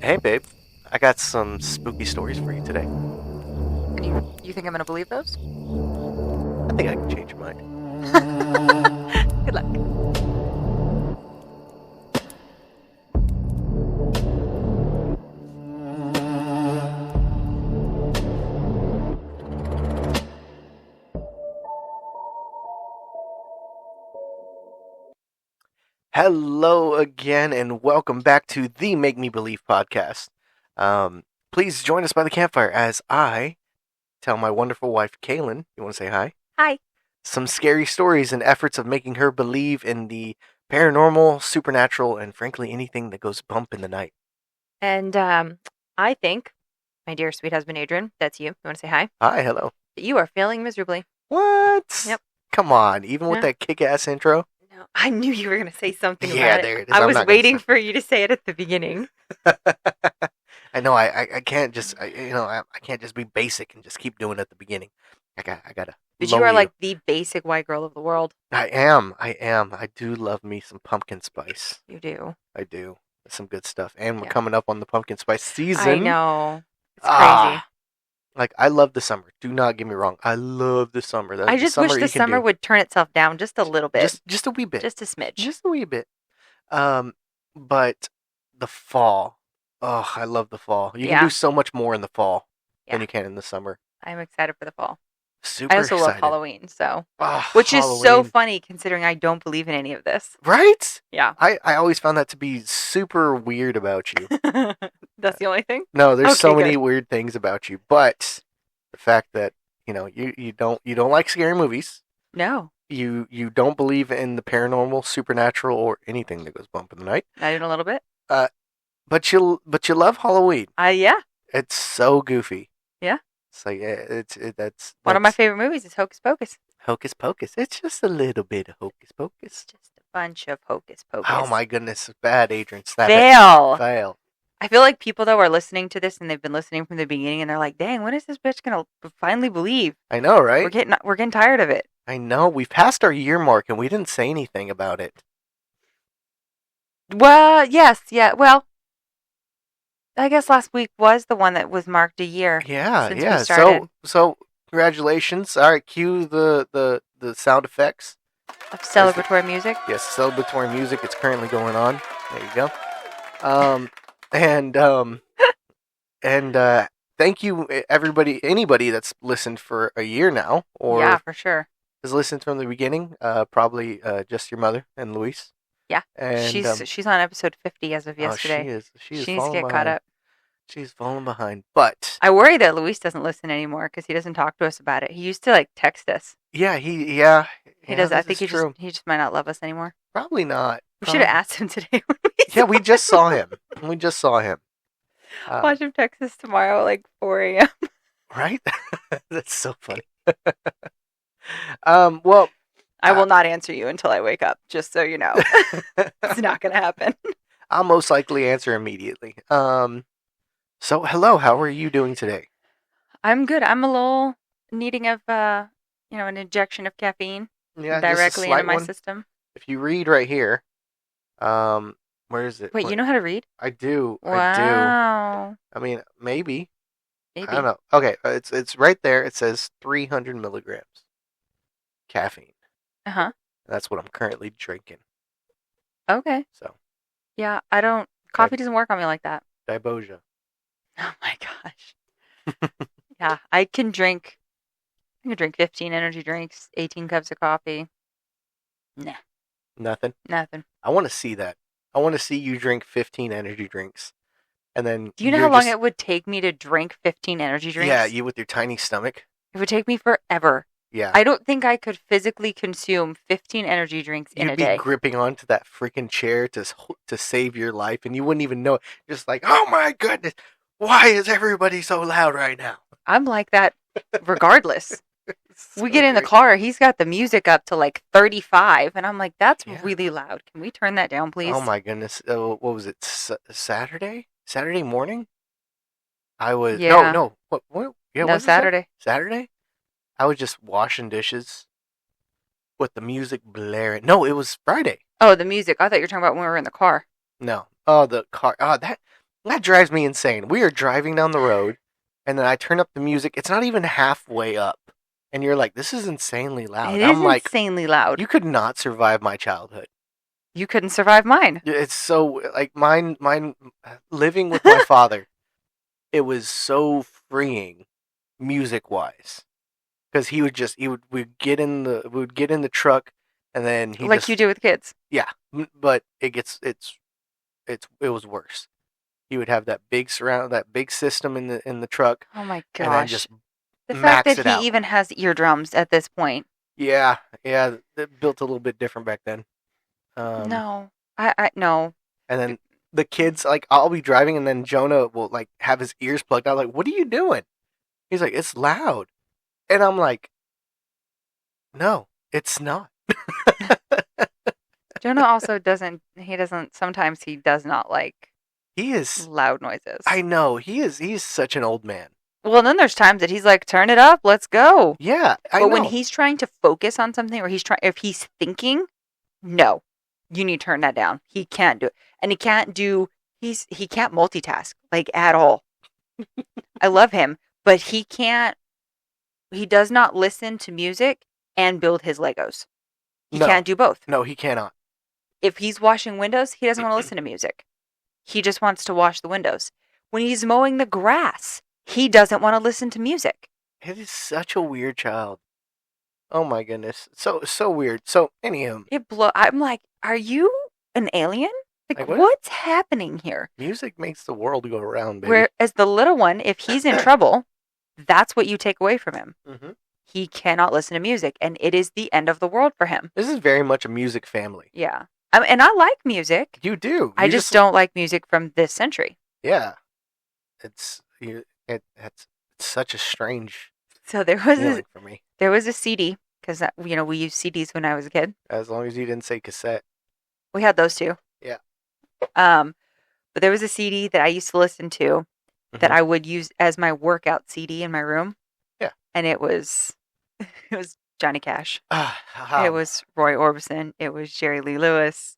Hey, babe. I got some spooky stories for you today. And you think I'm gonna believe those? I think I can change your mind. Good luck. Hello again, and welcome back to the Make Me Believe podcast. Please join us by the campfire as I tell my wonderful wife, Kaylin, you want to say hi? Hi. Some scary stories and efforts of making her believe in the paranormal, supernatural, and frankly anything that goes bump in the night. And I think, my dear sweet husband Adrian, that's you. You want to say hi? Hi, hello. That you are failing miserably. What? Yep. Come on, even with No. that kick-ass intro? No. I knew you were gonna say something Yeah, about it. there it is. I I'm was not gonna waiting say. for you to say it at the beginning. I know I can't just I can't just be basic and just keep doing it at the beginning. I gotta But you lull are you. like the basic white girl of the world. I am. I do love me some pumpkin spice. You do. I do. That's some good stuff. And we're Yeah. coming up on the pumpkin spice I season. know. It's crazy. Ah, like I love the summer. Do not get me wrong. I love the summer. I The just wish summer the you can summer do would turn itself down just a little bit. just a wee bit, Just a smidge. just a wee bit. Um, but the fall. Oh, I love the fall. You can Yeah. do so much more in the fall than Yeah. you can in the summer. I'm excited for the fall. I Super also love excited. Halloween, so Ah, which is so Halloween. funny considering I don't believe in any of this. Right? Yeah. I always found that to be super weird about you. That's the only thing? No, there's so Okay, many good. weird things about you, but the fact that you don't like scary movies. No, You don't believe in the paranormal, supernatural, or anything that goes bump in the night. not even a little bit. Uh, but you love Halloween. Yeah, It's so goofy. yeah. It's like One of my that's favorite movies is Hocus Pocus. hocus pocus. It's just a little bit of hocus pocus. It's just a bunch of Hocus Pocus. Oh my goodness, bad Adrian, snap it, Fail. fail. I feel like people though are listening to this and they've been listening from the beginning and they're like, "Dang, when is this bitch gonna finally believe?" I know, right? We're getting tired of it. I know. We've passed our year mark and we didn't say anything about it. Well, yes, yeah. Well, I guess last week was the one that was marked a year Yeah, since yeah. we started. So congratulations. All right, cue the sound effects. Of celebratory music. Yes, celebratory music. It's currently going on. There you go. Um, and um, and thank you anybody that's listened for a year now or Yeah, for sure. has listened from the beginning. Probably just your mother and Luis. Yeah. And She's on episode 50 as of oh, she yesterday. is She needs to falling get behind. caught up. She's falling behind. But I worry that Luis doesn't listen anymore because he doesn't talk to us about it. He used to like text us. yeah, He does. I this think is true. he just might not love us anymore. Probably not. We should have asked him today. When Yeah, we just saw him. We just saw him. Watch him text us tomorrow at like 4 a.m. Right? That's so funny. Well, I will not answer you until I wake up, just so you know. It's not going to happen. I'll most likely answer immediately. So hello, how are you doing today? I'm good. I'm a little needing of, an injection of caffeine Yeah, just a directly slight into my one. system. If you read right here, where is it? Wait, you know how to read? I do. Wow. I mean, maybe. Maybe. I don't know. Okay, it's right there. It says 300 milligrams caffeine. Uh-huh. That's what I'm currently drinking. Okay. So, Yeah, coffee doesn't work on me like that. Diboja. Oh my gosh. Yeah, I can drink 15 energy drinks, 18 cups of coffee. Nah, Nothing. nothing. I want to see that. I want to see you drink 15 energy drinks, and then Do you know how long it would take me to drink 15 energy drinks? Yeah, you with your tiny stomach. It would take me forever. Yeah, I don't think I could physically consume 15 energy drinks in you'd a be day. gripping onto that freaking chair to save your life, and you wouldn't even know it. Just like, oh my goodness, why is everybody so loud right now? I'm like that regardless. So We get in the great. car, he's got the music up to like 35, and I'm like, that's Yeah. really loud. Can we turn that down, please? Oh my goodness, what was it? Saturday? Saturday morning? I was Yeah. no. What? Yeah, No, was it Saturday. Saturday? I was just washing dishes with the music blaring. No, it was Friday. Oh, the music. I thought you were talking about when we were in the car. No. Oh, the car. Oh, that. That drives me insane. We are driving down the road, and then I turn up the music. It's not even halfway up, and you're like, "This is insanely loud." It is I'm like, insanely loud. "You could not survive my childhood." You couldn't survive mine. It's so like mine living with my father. It was so freeing, music wise, because we would get in the truck, and then he Like you just do with kids. yeah, but it was worse. He would have that big system in the truck, Oh my and then gosh. just The fact max that it he out. even has eardrums at this point. Yeah, yeah, it built a little bit different back then. Um, No. I no. and then the kids, like, I'll be driving, and then Jonah will like have his ears plugged out. Like, what are you doing? He's like, it's loud, and I'm like, no, it's not. Jonah also doesn't sometimes he does not like He is. loud noises. I know he is. He's such an old man. Well, and then there's times that he's like, turn it up, let's go. Yeah, I But know. when he's trying to focus on something or if he's thinking, no, you need to turn that down. He can't do it. And he can't multitask like at all. I love him, but he does not listen to music and build his Legos. He No, can't do both. no, he cannot. If he's washing windows, he doesn't want to listen to music. He just wants to wash the windows. When he's mowing the grass, he doesn't want to listen to music. It is such a weird child. Oh my goodness, so weird. So anyhow, I'm like, are you an alien? Like, what? what's happening here? Music makes the world go around, baby. Whereas the little one, if he's in trouble, that's what you take away from him. Mm-hmm. He cannot listen to music, and it is the end of the world for him. This is very much a music family. Yeah. And I like music. You do. I just don't like music from this century. Yeah. It's such a strange So there feeling for me. was a CD because we used CDs when I was a kid. As long as you didn't say cassette. We had those too. Yeah. But there was a CD that I used to listen to that I would use as my workout CD in my room. Yeah. And it was Johnny Cash. Ah, It was Roy Orbison. It was Jerry Lee Lewis.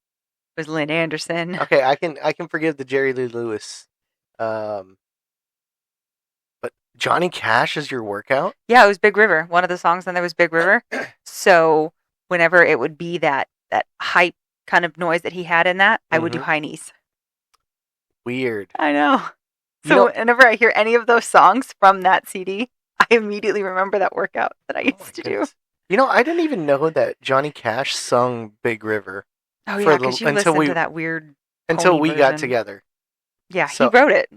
It was Lynn Anderson. okay, I can forgive the Jerry Lee Lewis. But Johnny Cash is your workout? Yeah, it was Big River. One of the songs on there was Big River. So whenever it would be that hype kind of noise that he had in that, I would do high knees. Weird. I know. So whenever I hear any of those songs from that CD, I immediately remember that workout that I used to do. You know, I didn't even know that Johnny Cash sung Big River. Oh yeah, because you listened to that weird until we got version. together. Yeah, So- he wrote it.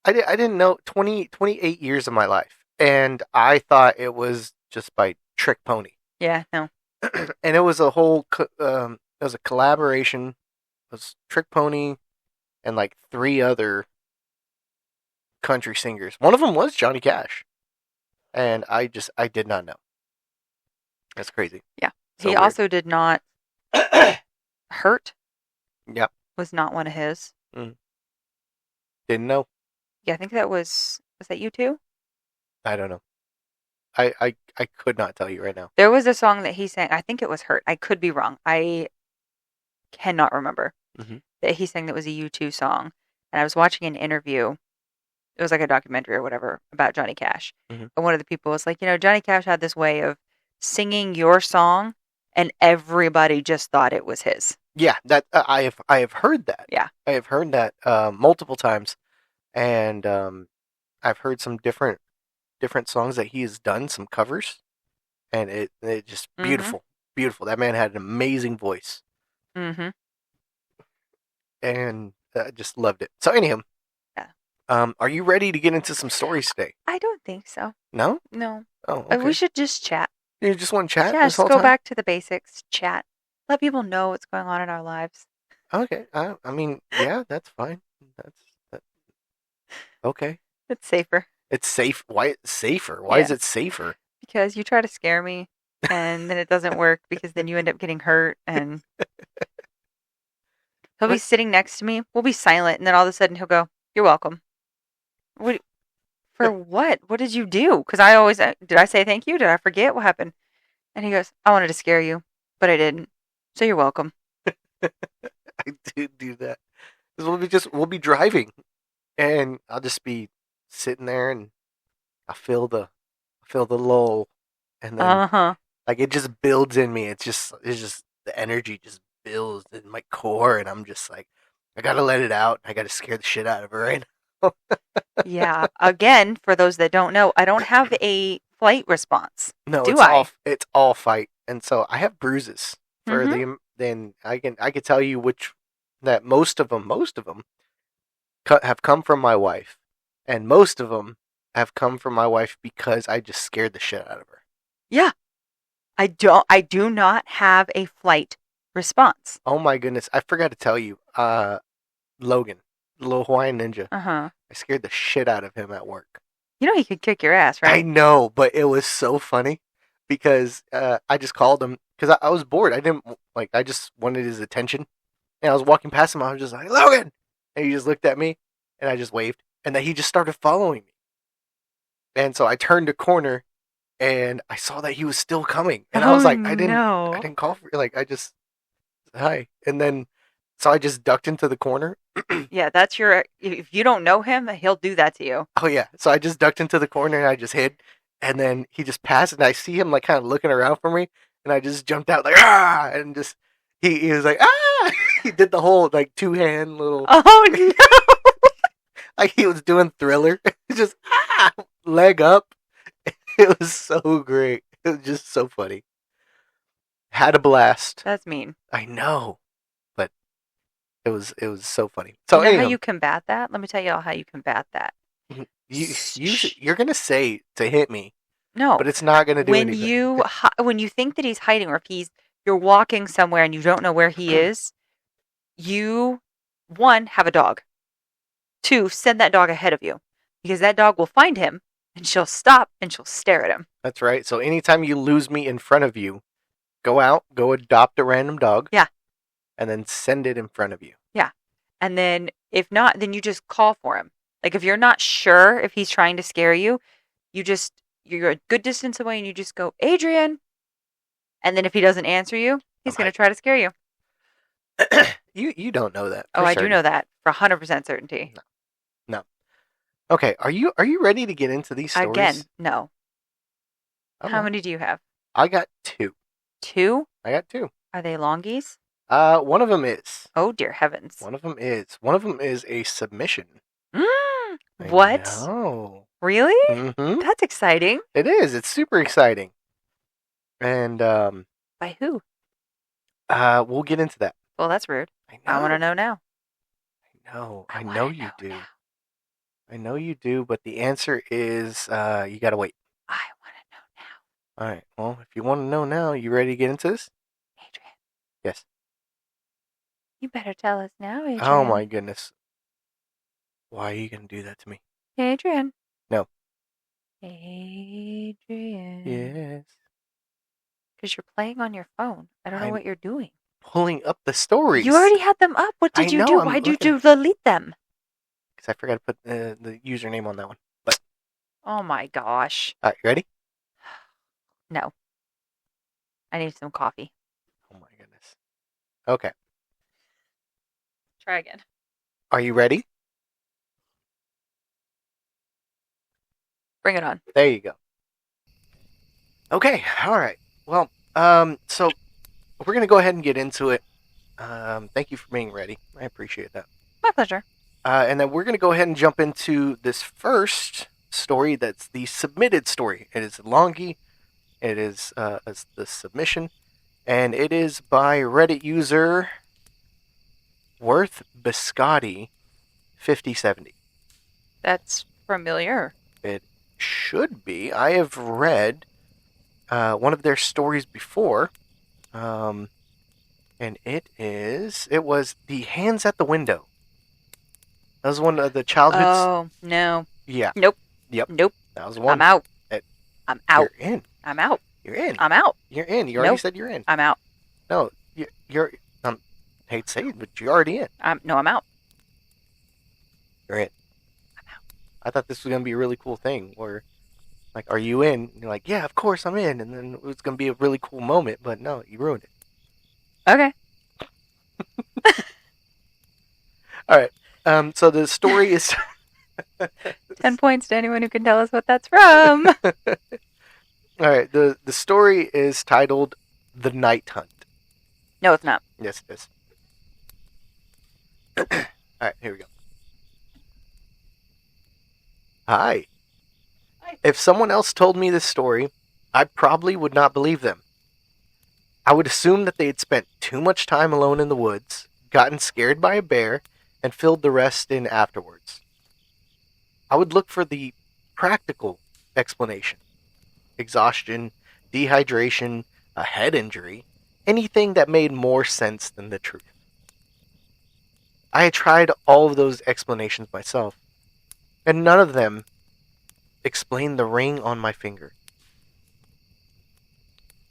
I didn't know 28 years of my life, and I thought it was just by Trick Pony. Yeah, no. And it was a whole it was a collaboration. It was Trick Pony and like 3 other country singers. One of them was Johnny Cash, and I did not know. That's crazy. Yeah. So He weird. also did not Hurt Yep. was not one of his. Didn't know. Yeah, I think that was that you too? I don't know. I could not tell you right now. There was a song that he sang. I think it was Hurt. I could be wrong. I cannot remember that he sang that was a U2 song. And I was watching an interview. It was like a documentary or whatever about Johnny Cash. And one of the people was like, Johnny Cash had this way of singing your song and everybody just thought it was his. Yeah, that I have heard that. Yeah. I have heard that multiple times, and I've heard some different songs that he has done, some covers, and it just beautiful, beautiful. That man had an amazing voice, and I just loved it. So anyhow, Yeah. Are you ready to get into some stories today? I don't think so. No. No. Oh, okay. We should just chat. You just want to chat? Yeah, this just whole go time? back to the basics. Chat. Let people know what's going on in our lives. Okay. I mean, yeah, that's fine. That. Okay. It's safer. It's safe. Why safer? Why is it safer? Because you try to scare me and then it doesn't work because then you end up getting hurt and he'll be sitting next to me. We'll be silent and then all of a sudden he'll go, "You're welcome." What? For what? What did you do? Because I always did. I say thank you? Did I forget? What happened? And he goes, "I wanted to scare you, but I didn't. So you're welcome." I do that. 'Cause we'll be driving, and I'll just be sitting there, and I feel the lull, and then Uh-huh. like it just builds in me. It's just the energy just builds in my core, and I'm just like, I gotta let it out. I gotta scare the shit out of her right now. Yeah. Again, for those that don't know, I don't have a flight response. No, Do I? it's all fight, and so I have bruises for Mm-hmm. the. Then I can tell you which that most of them have come from my wife, and most of them have come from my wife because I just scared the shit out of her. Yeah. I do not have a flight response. Oh my goodness, I forgot to tell you, Logan, the little Hawaiian ninja. Uh-huh. I scared the shit out of him at work. You know he could kick your ass, I right? know, but it was so funny because I just called him because I was bored. I didn't like. I just wanted his attention, and I was walking past him. I was just like, Logan, and he just looked at me, and I just waved, and then he just started following me. And so I turned a corner, and I saw that he was still coming, and I was Oh like, I no. didn't call for like I just hi, and then so I just ducked into the corner. Yeah, that's your if you don't know him, he'll do that to you. Oh yeah. So I just ducked into the corner and I just hid. And then he just passed and I see him like kind of looking around for me. And I just jumped out like ah and just he was like ah he did the whole like two hand little Oh no. like he was doing Thriller. Just ah leg up. It was so great. It was just so funny. Had a blast. That's mean. I know. But it was so funny. You So know how anyhow, you combat that? Let me tell you all how you combat that. you're gonna say to hit me, No. but it's not gonna do When anything. when you think that he's hiding or if you're walking somewhere and you don't know where he is, you one have a dog. Two, send that dog ahead of you because that dog will find him and she'll stop and she'll stare at him. That's right. So anytime you lose me in front of you, go out, go adopt a random dog. Yeah. And then send it in front of you. Yeah. And then if not, then you just call for him. Like if you're not sure if he's trying to scare you, you're a good distance away and you just go, Adrian. And then if he doesn't answer you, he's going to try to scare you. You don't know that. Oh, I do know that for 100% certainty. No. Okay, are you ready to get into these stories? Again, no. I'm How not. many do you have? I got two. Two? I got two. Are they longies? One of them is. Oh, dear heavens. One of them is. One of them is a submission. What? No. Really? Mm-hmm. That's exciting. It is. It's super exciting. And By who? we'll get into that. Well, that's rude. I want to know now. I know you do. Now. I know you do, but the answer is you gotta wait. I want to know now. All right. Well, if you want to know now, you ready to get into this? Adrian. Yes. You better tell us now, Adrian. Oh my goodness. Why are you gonna do that to me? Adrian. No. Adrian. Yes. Because you're playing on your phone. I don't know what you're doing. Pulling up the stories. You already had them up. What did you do? Why did you delete them? Because I forgot to put the username on that one. But oh my gosh. all right, you ready? No. I need some coffee. Oh my goodness. Okay. Try again. Are you ready? Bring it on. There you go. Okay. All right. Well, so we're gonna go ahead and get into it. Thank you for being ready. I appreciate that. My pleasure. And then we're gonna go ahead and jump into this first story. That's the submitted story. It is Longy. It is the submission, and it is by Reddit user Worth Biscotti 5070. That's familiar. It should be. I have read one of their stories before, and it was The Hands at the Window. That was one of the childhood. Oh no. Yeah. Nope. Yep. Nope. That was one. I'm out. I'm out. You're in. I'm out. You're in. I'm out. You're in. You already said you're in. I'm out. No, you're. Hate to say it, but you're already in. I'm out. You're in. I'm out. I thought this was gonna be a really cool thing where, like, are you in? And you're like, yeah, of course I'm in, and then it was gonna be a really cool moment, but no, you ruined it. Okay. All right. So the story is 10 points to anyone who can tell us what that's from. All right, the story is titled The Night Hunt. No, it's not. Yes, it is. All right, here we go. Hi. Hi. If someone else told me this story, I probably would not believe them. I would assume that they had spent too much time alone in the woods, gotten scared by a bear, and filled the rest in afterwards. I would look for the practical explanation. Exhaustion, dehydration, a head injury, anything that made more sense than the truth. I had tried all of those explanations myself, and none of them explained the ring on my finger.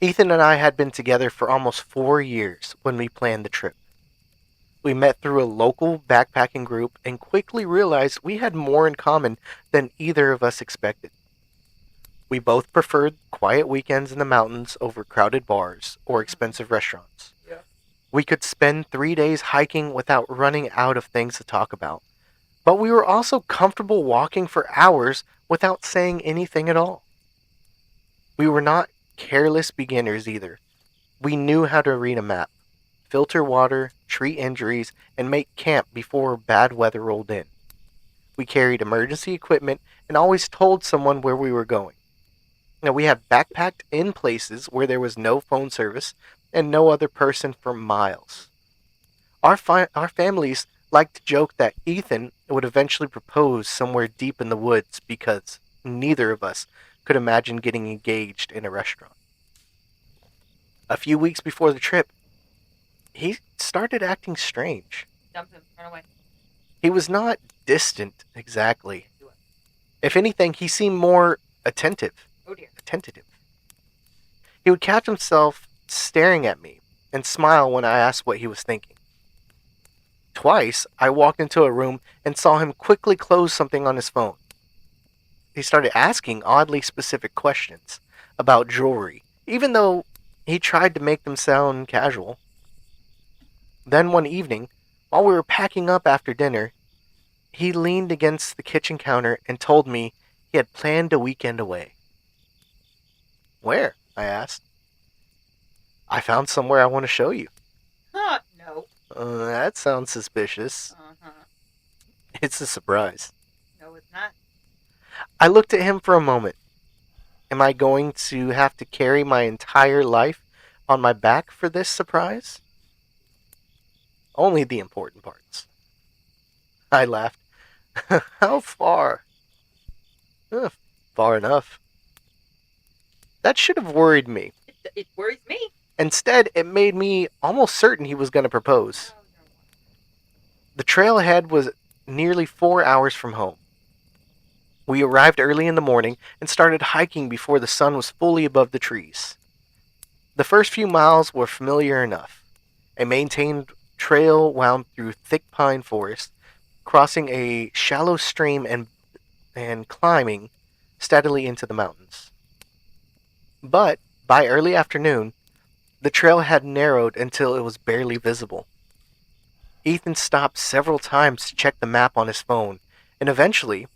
Ethan and I had been together for almost 4 years when we planned the trip. We met through a local backpacking group and quickly realized we had more in common than either of us expected. We both preferred quiet weekends in the mountains over crowded bars or expensive restaurants. Yeah. We could spend 3 days hiking without running out of things to talk about. But we were also comfortable walking for hours without saying anything at all. We were not careless beginners either. We knew how to read a map, filter water, treat injuries, and make camp before bad weather rolled in. We carried emergency equipment and always told someone where we were going. Now, we had backpacked in places where there was no phone service and no other person for miles. Our families liked to joke that Ethan would eventually propose somewhere deep in the woods because neither of us could imagine getting engaged in a restaurant. A few weeks before the trip, he started acting strange. Dump him. Run away. He was not distant exactly. If anything, he seemed more attentive. Oh dear. Attentive. He would catch himself staring at me and smile when I asked what he was thinking. Twice, I walked into a room and saw him quickly close something on his phone. He started asking oddly specific questions about jewelry, even though he tried to make them sound casual. Then one evening, while we were packing up after dinner, he leaned against the kitchen counter and told me he had planned a weekend away. Where? I asked. I found somewhere I want to show you. No. That sounds suspicious. Uh-huh. It's a surprise. No, it's not. I looked at him for a moment. Am I going to have to carry my entire life on my back for this surprise? Only the important parts. I laughed. How far? Far enough. That should have worried me. It worries me. Instead, it made me almost certain he was going to propose. Oh, no. The trailhead was nearly 4 hours from home. We arrived early in the morning and started hiking before the sun was fully above the trees. The first few miles were familiar enough. A maintained trail wound through thick pine forest, crossing a shallow stream and climbing steadily into the mountains. But by early afternoon, the trail had narrowed until it was barely visible. Ethan stopped several times to check the map on his phone, and eventually,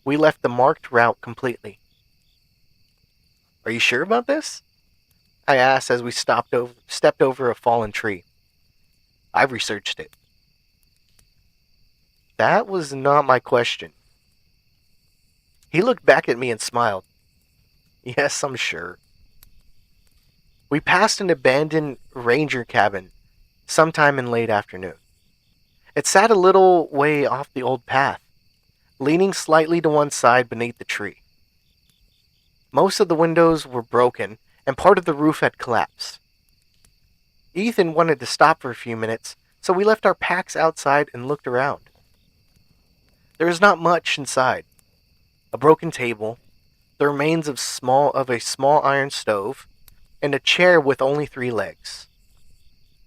we left the marked route completely. Are you sure about this? I asked as we stepped over a fallen tree. I've researched it. That was not my question. He looked back at me and smiled. Yes, I'm sure. We passed an abandoned ranger cabin sometime in late afternoon. It sat a little way off the old path, leaning slightly to one side beneath the tree. Most of the windows were broken, and part of the roof had collapsed. Ethan wanted to stop for a few minutes, so we left our packs outside and looked around. There was not much inside. A broken table, the remains of a small iron stove, and a chair with only 3 legs.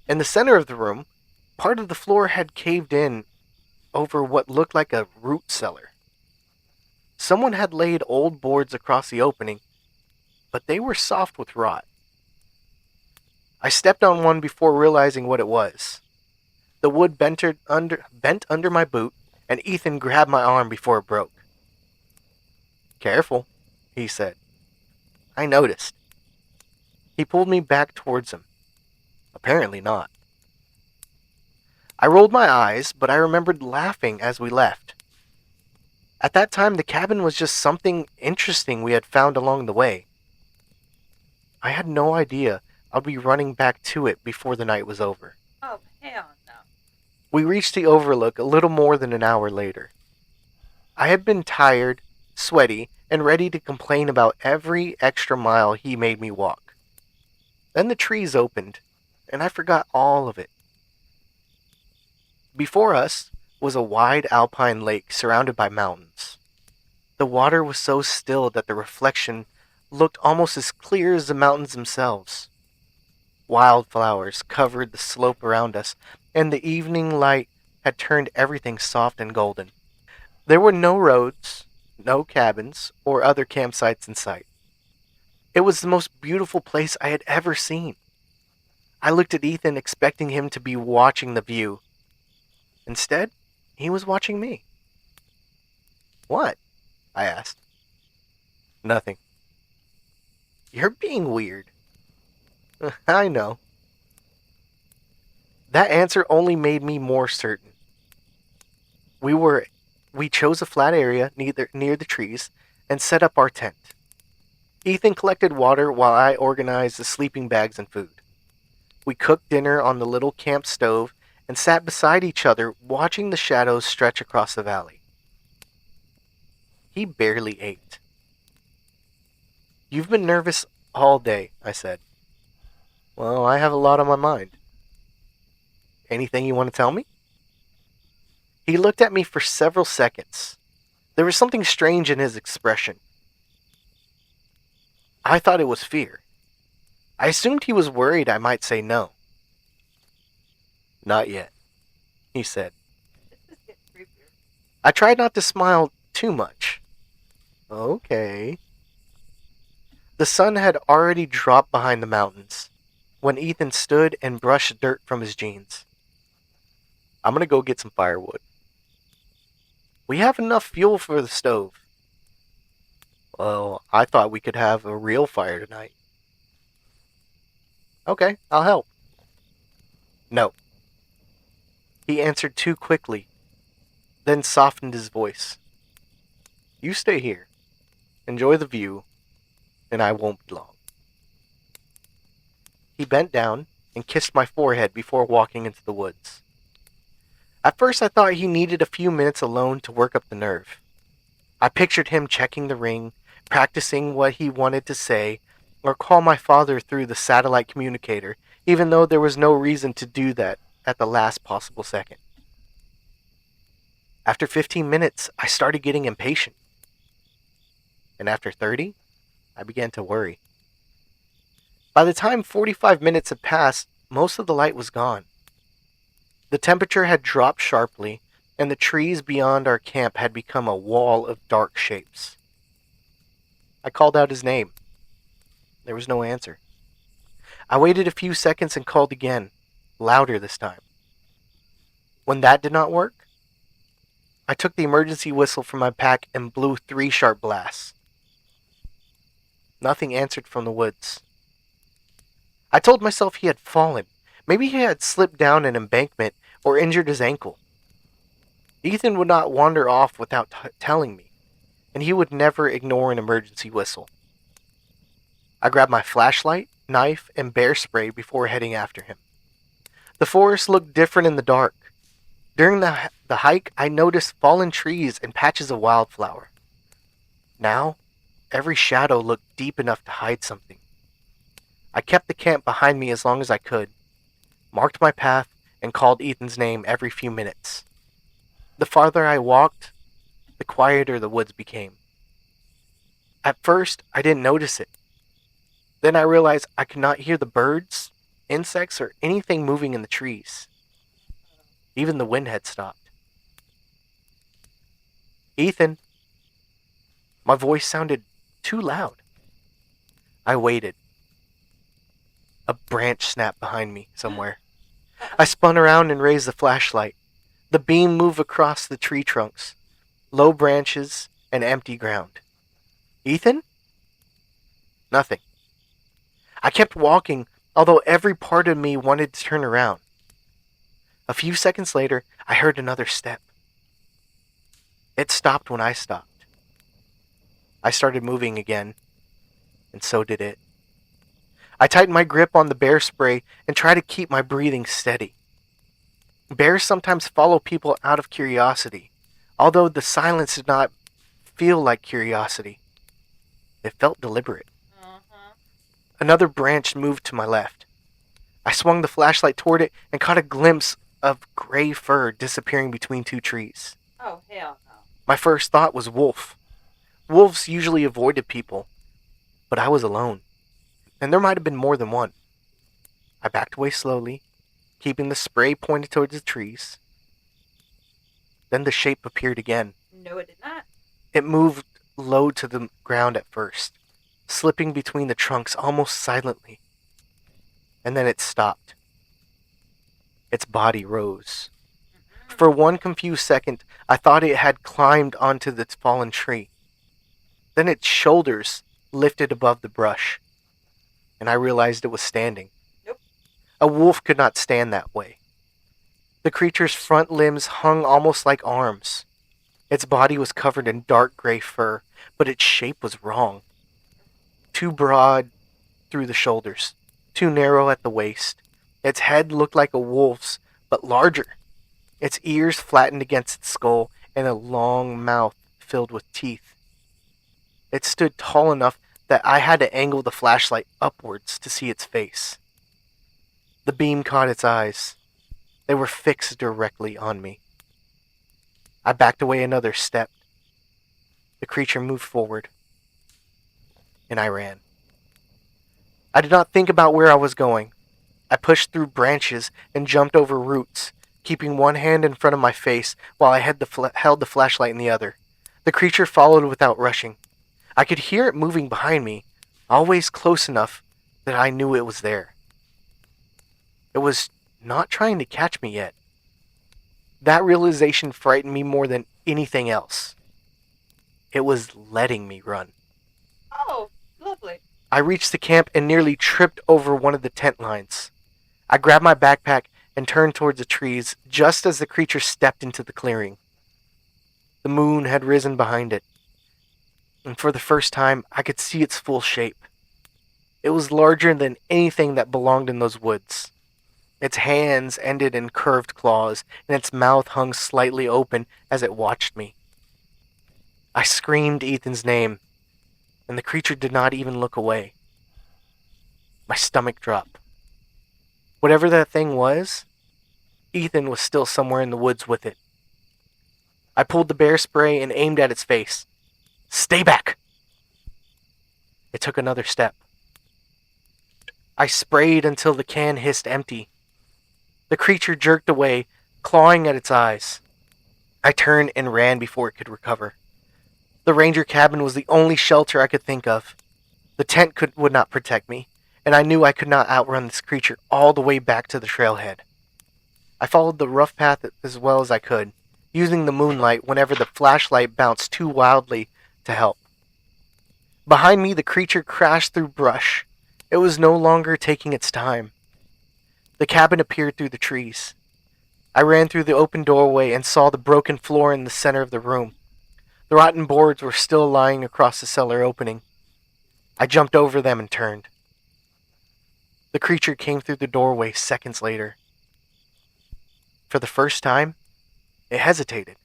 In the center of the room, part of the floor had caved in over what looked like a root cellar. Someone had laid old boards across the opening, but they were soft with rot. I stepped on one before realizing what it was. The wood bent under my boot, and Ethan grabbed my arm before it broke. "Careful," he said. I noticed. He pulled me back towards him. Apparently not. I rolled my eyes, but I remembered laughing as we left. At that time, the cabin was just something interesting we had found along the way. I had no idea I'd be running back to it before the night was over. Oh, hell no. We reached the overlook a little more than an hour later. I had been tired, sweaty, and ready to complain about every extra mile he made me walk. Then the trees opened, and I forgot all of it. Before us was a wide alpine lake surrounded by mountains. The water was so still that the reflection looked almost as clear as the mountains themselves. Wildflowers covered the slope around us, and the evening light had turned everything soft and golden. There were no roads, no cabins, or other campsites in sight. It was the most beautiful place I had ever seen. I looked at Ethan expecting him to be watching the view. Instead, he was watching me. "What?" I asked. "Nothing." "You're being weird." "I know." That answer only made me more certain. We chose a flat area near the trees and set up our tent. Ethan collected water while I organized the sleeping bags and food. We cooked dinner on the little camp stove and sat beside each other watching the shadows stretch across the valley. He barely ate. "You've been nervous all day," I said. "Well, I have a lot on my mind." "Anything you want to tell me?" He looked at me for several seconds. There was something strange in his expression. I thought it was fear. I assumed he was worried I might say no. "Not yet," he said. I tried not to smile too much. "Okay." The sun had already dropped behind the mountains when Ethan stood and brushed dirt from his jeans. "I'm gonna go get some firewood." "We have enough fuel for the stove." "Well, I thought we could have a real fire tonight." "Okay, I'll help." "No." He answered too quickly, then softened his voice. "You stay here, enjoy the view, and I won't be long." He bent down and kissed my forehead before walking into the woods. At first I thought he needed a few minutes alone to work up the nerve. I pictured him checking the ring, practicing what he wanted to say, or call my father through the satellite communicator, even though there was no reason to do that at the last possible second. After 15 minutes, I started getting impatient. And after 30, I began to worry. By the time 45 minutes had passed, most of the light was gone. The temperature had dropped sharply, and the trees beyond our camp had become a wall of dark shapes. I called out his name. There was no answer. I waited a few seconds and called again, louder this time. When that did not work, I took the emergency whistle from my pack and blew 3 sharp blasts. Nothing answered from the woods. I told myself he had fallen. Maybe he had slipped down an embankment or injured his ankle. Ethan would not wander off without telling me, and he would never ignore an emergency whistle. I grabbed my flashlight, knife, and bear spray before heading after him. The forest looked different in the dark. During the hike, I noticed fallen trees and patches of wildflower. Now, every shadow looked deep enough to hide something. I kept the camp behind me as long as I could, marked my path, and called Ethan's name every few minutes. The farther I walked, the quieter the woods became. At first, I didn't notice it. Then I realized I could not hear the birds, insects, or anything moving in the trees. Even the wind had stopped. "Ethan." My voice sounded too loud. I waited. A branch snapped behind me somewhere. I spun around and raised the flashlight. The beam moved across the tree trunks, low branches, and empty ground. Ethan? Nothing. I kept walking, although every part of me wanted to turn around. A few seconds later, I heard another step. It stopped when I stopped. I started moving again, and so did it. I tightened my grip on the bear spray and tried to keep my breathing steady. Bears sometimes follow people out of curiosity, although the silence did not feel like curiosity. It felt deliberate. Another branch moved to my left. I swung the flashlight toward it and caught a glimpse of gray fur disappearing between two trees. Oh, hell no. My first thought was wolf. Wolves usually avoided people, but I was alone, and there might have been more than one. I backed away slowly, keeping the spray pointed towards the trees. Then the shape appeared again. No, it did not. It moved low to the ground at first, slipping between the trunks almost silently. And then it stopped. Its body rose. For one confused second, I thought it had climbed onto the fallen tree. Then its shoulders lifted above the brush, and I realized it was standing. Nope. A wolf could not stand that way. The creature's front limbs hung almost like arms. Its body was covered in dark gray fur, but its shape was wrong. Too broad through the shoulders, too narrow at the waist. Its head looked like a wolf's, but larger. Its ears flattened against its skull, and a long mouth filled with teeth. It stood tall enough that I had to angle the flashlight upwards to see its face. The beam caught its eyes. They were fixed directly on me. I backed away another step. The creature moved forward, and I ran. I did not think about where I was going. I pushed through branches and jumped over roots, keeping one hand in front of my face while I held the flashlight in the other. The creature followed without rushing. I could hear it moving behind me, always close enough that I knew it was there. It was not trying to catch me yet. That realization frightened me more than anything else. It was letting me run. Oh, lovely. I reached the camp and nearly tripped over one of the tent lines. I grabbed my backpack and turned towards the trees just as the creature stepped into the clearing. The moon had risen behind it, and for the first time I could see its full shape. It was larger than anything that belonged in those woods. Its hands ended in curved claws, and its mouth hung slightly open as it watched me. I screamed Ethan's name, and the creature did not even look away. My stomach dropped. Whatever that thing was, Ethan was still somewhere in the woods with it. I pulled the bear spray and aimed at its face. "Stay back!" It took another step. I sprayed until the can hissed empty. The creature jerked away, clawing at its eyes. I turned and ran before it could recover. The ranger cabin was the only shelter I could think of. The tent would not protect me, and I knew I could not outrun this creature all the way back to the trailhead. I followed the rough path as well as I could, using the moonlight whenever the flashlight bounced too wildly to help. Behind me, the creature crashed through brush. It was no longer taking its time. The cabin appeared through the trees. I ran through the open doorway and saw the broken floor in the center of the room. The rotten boards were still lying across the cellar opening. I jumped over them and turned. The creature came through the doorway seconds later. For the first time, it hesitated.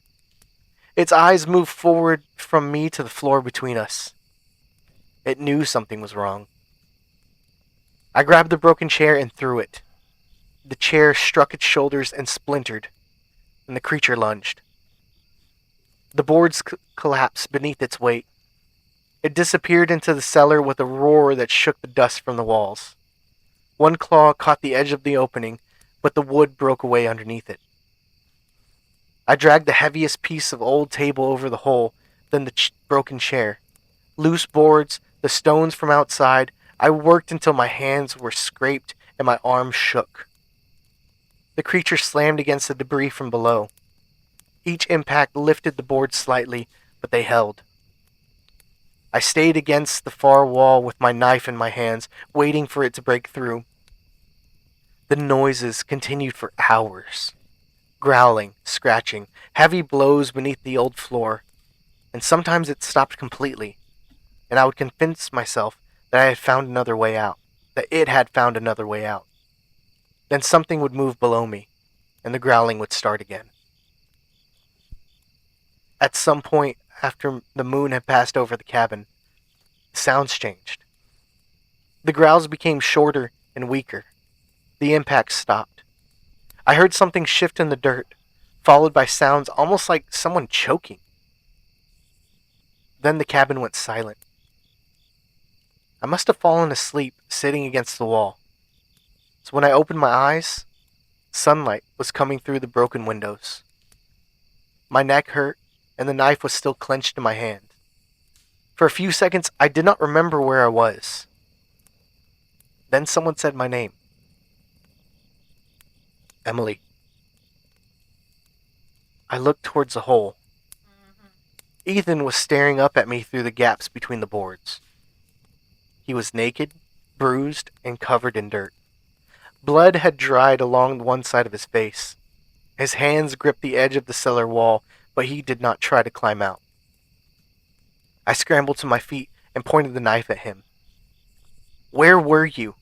Its eyes moved forward from me to the floor between us. It knew something was wrong. I grabbed the broken chair and threw it. The chair struck its shoulders and splintered, and the creature lunged. The boards collapsed beneath its weight. It disappeared into the cellar with a roar that shook the dust from the walls. One claw caught the edge of the opening, but the wood broke away underneath it. I dragged the heaviest piece of old table over the hole, then the broken chair. Loose boards, the stones from outside. I worked until my hands were scraped and my arms shook. The creature slammed against the debris from below. Each impact lifted the boards slightly, but they held. I stayed against the far wall with my knife in my hands, waiting for it to break through. The noises continued for hours. Growling, scratching, heavy blows beneath the old floor, and sometimes it stopped completely, and I would convince myself that I had found another way out, that it had found another way out. Then something would move below me, and the growling would start again. At some point, after the moon had passed over the cabin, the sounds changed. The growls became shorter and weaker. The impacts stopped. I heard something shift in the dirt, followed by sounds almost like someone choking. Then the cabin went silent. I must have fallen asleep sitting against the wall. So when I opened my eyes, sunlight was coming through the broken windows. My neck hurt, and the knife was still clenched in my hand. For a few seconds, I did not remember where I was. Then someone said my name. Emily. I looked towards the hole. Ethan was staring up at me through the gaps between the boards. He was naked, bruised, and covered in dirt. Blood had dried along one side of his face. His hands gripped the edge of the cellar wall, but he did not try to climb out. I scrambled to my feet and pointed the knife at him. Where were you?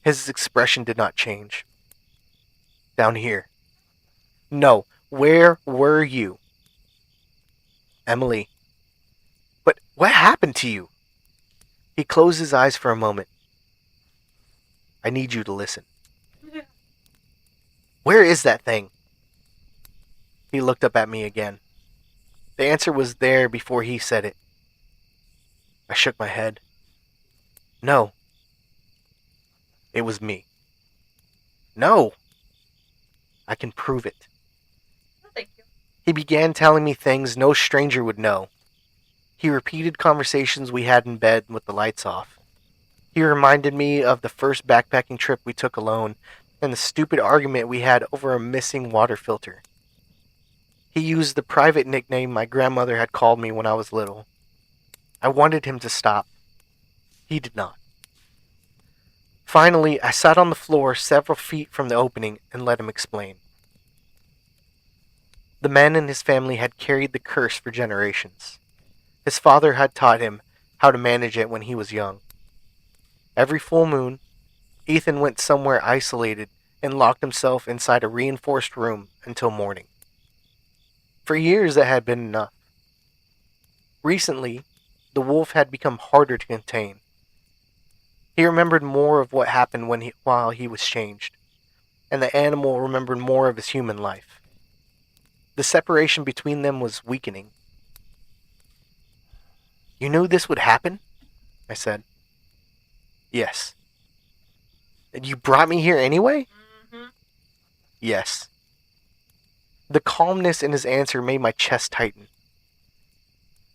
His expression did not change. Down here. No, where were you? Emily. But what happened to you? He closed his eyes for a moment. I need you to listen. Where is that thing? He looked up at me again. The answer was there before he said it. I shook my head. No. It was me. No. I can prove it. No, thank you. He began telling me things no stranger would know. He repeated conversations we had in bed with the lights off. He reminded me of the first backpacking trip we took alone and the stupid argument we had over a missing water filter. He used the private nickname my grandmother had called me when I was little. I wanted him to stop. He did not. Finally, I sat on the floor several feet from the opening and let him explain. The man and his family had carried the curse for generations. His father had taught him how to manage it when he was young. Every full moon, Ethan went somewhere isolated and locked himself inside a reinforced room until morning. For years that had been enough. Recently, the wolf had become harder to contain. He remembered more of what happened while he was changed, and the animal remembered more of his human life. The separation between them was weakening. You knew this would happen? I said. Yes. And you brought me here anyway? Mm-hmm. Yes. The calmness in his answer made my chest tighten.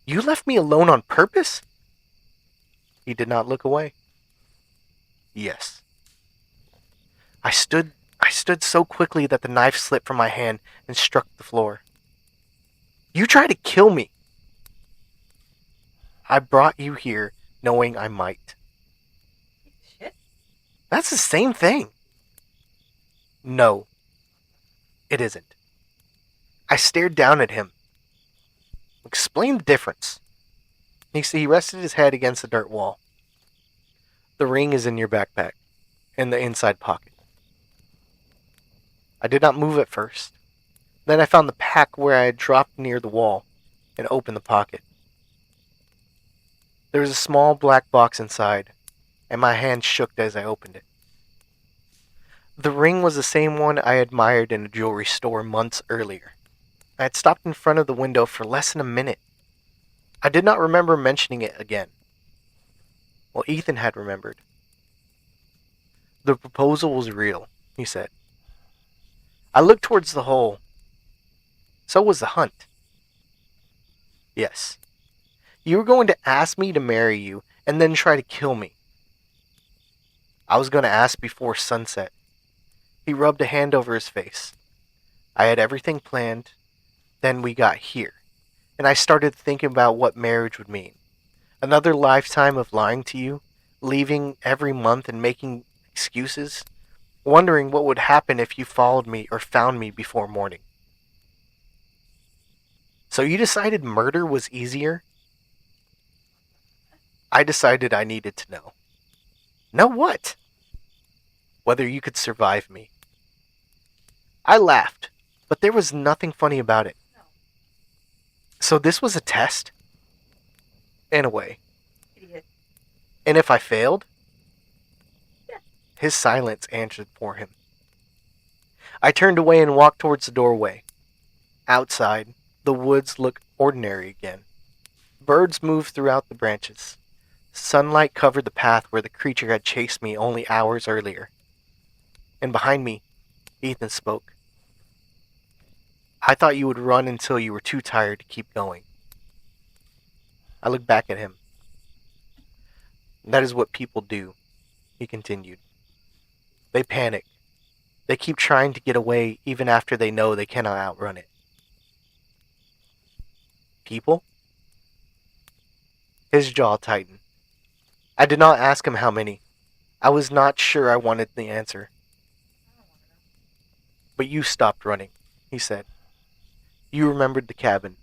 You left me alone on purpose? He did not look away. Yes. I stood so quickly that the knife slipped from my hand and struck the floor. You tried to kill me. I brought you here knowing I might. Shit. That's the same thing. No, it isn't. I stared down at him. Explain the difference. He rested his head against the dirt wall. The ring is in your backpack, in the inside pocket. I did not move at first. Then I found the pack where I had dropped near the wall and opened the pocket. There was a small black box inside, and my hand shook as I opened it. The ring was the same one I admired in a jewelry store months earlier. I had stopped in front of the window for less than a minute. I did not remember mentioning it again. Well, Ethan had remembered. The proposal was real, he said. I looked towards the hole. So was the hunt. Yes. You were going to ask me to marry you and then try to kill me. I was going to ask before sunset. He rubbed a hand over his face. I had everything planned. Then we got here, and I started thinking about what marriage would mean. Another lifetime of lying to you, leaving every month and making excuses, wondering what would happen if you followed me or found me before morning. So you decided murder was easier? I decided I needed to know. Know what? Whether you could survive me. I laughed, but there was nothing funny about it. So this was a test? In a way. Idiot. And if I failed? Yeah. His silence answered for him. I turned away and walked towards the doorway. Outside, the woods looked ordinary again. Birds moved throughout the branches. Sunlight covered the path where the creature had chased me only hours earlier. And behind me, Ethan spoke. I thought you would run until you were too tired to keep going. I looked back at him. That is what people do, he continued. They panic. They keep trying to get away even after they know they cannot outrun it. People? His jaw tightened. I did not ask him how many. I was not sure I wanted the answer. But you stopped running, he said. You remembered the cabin.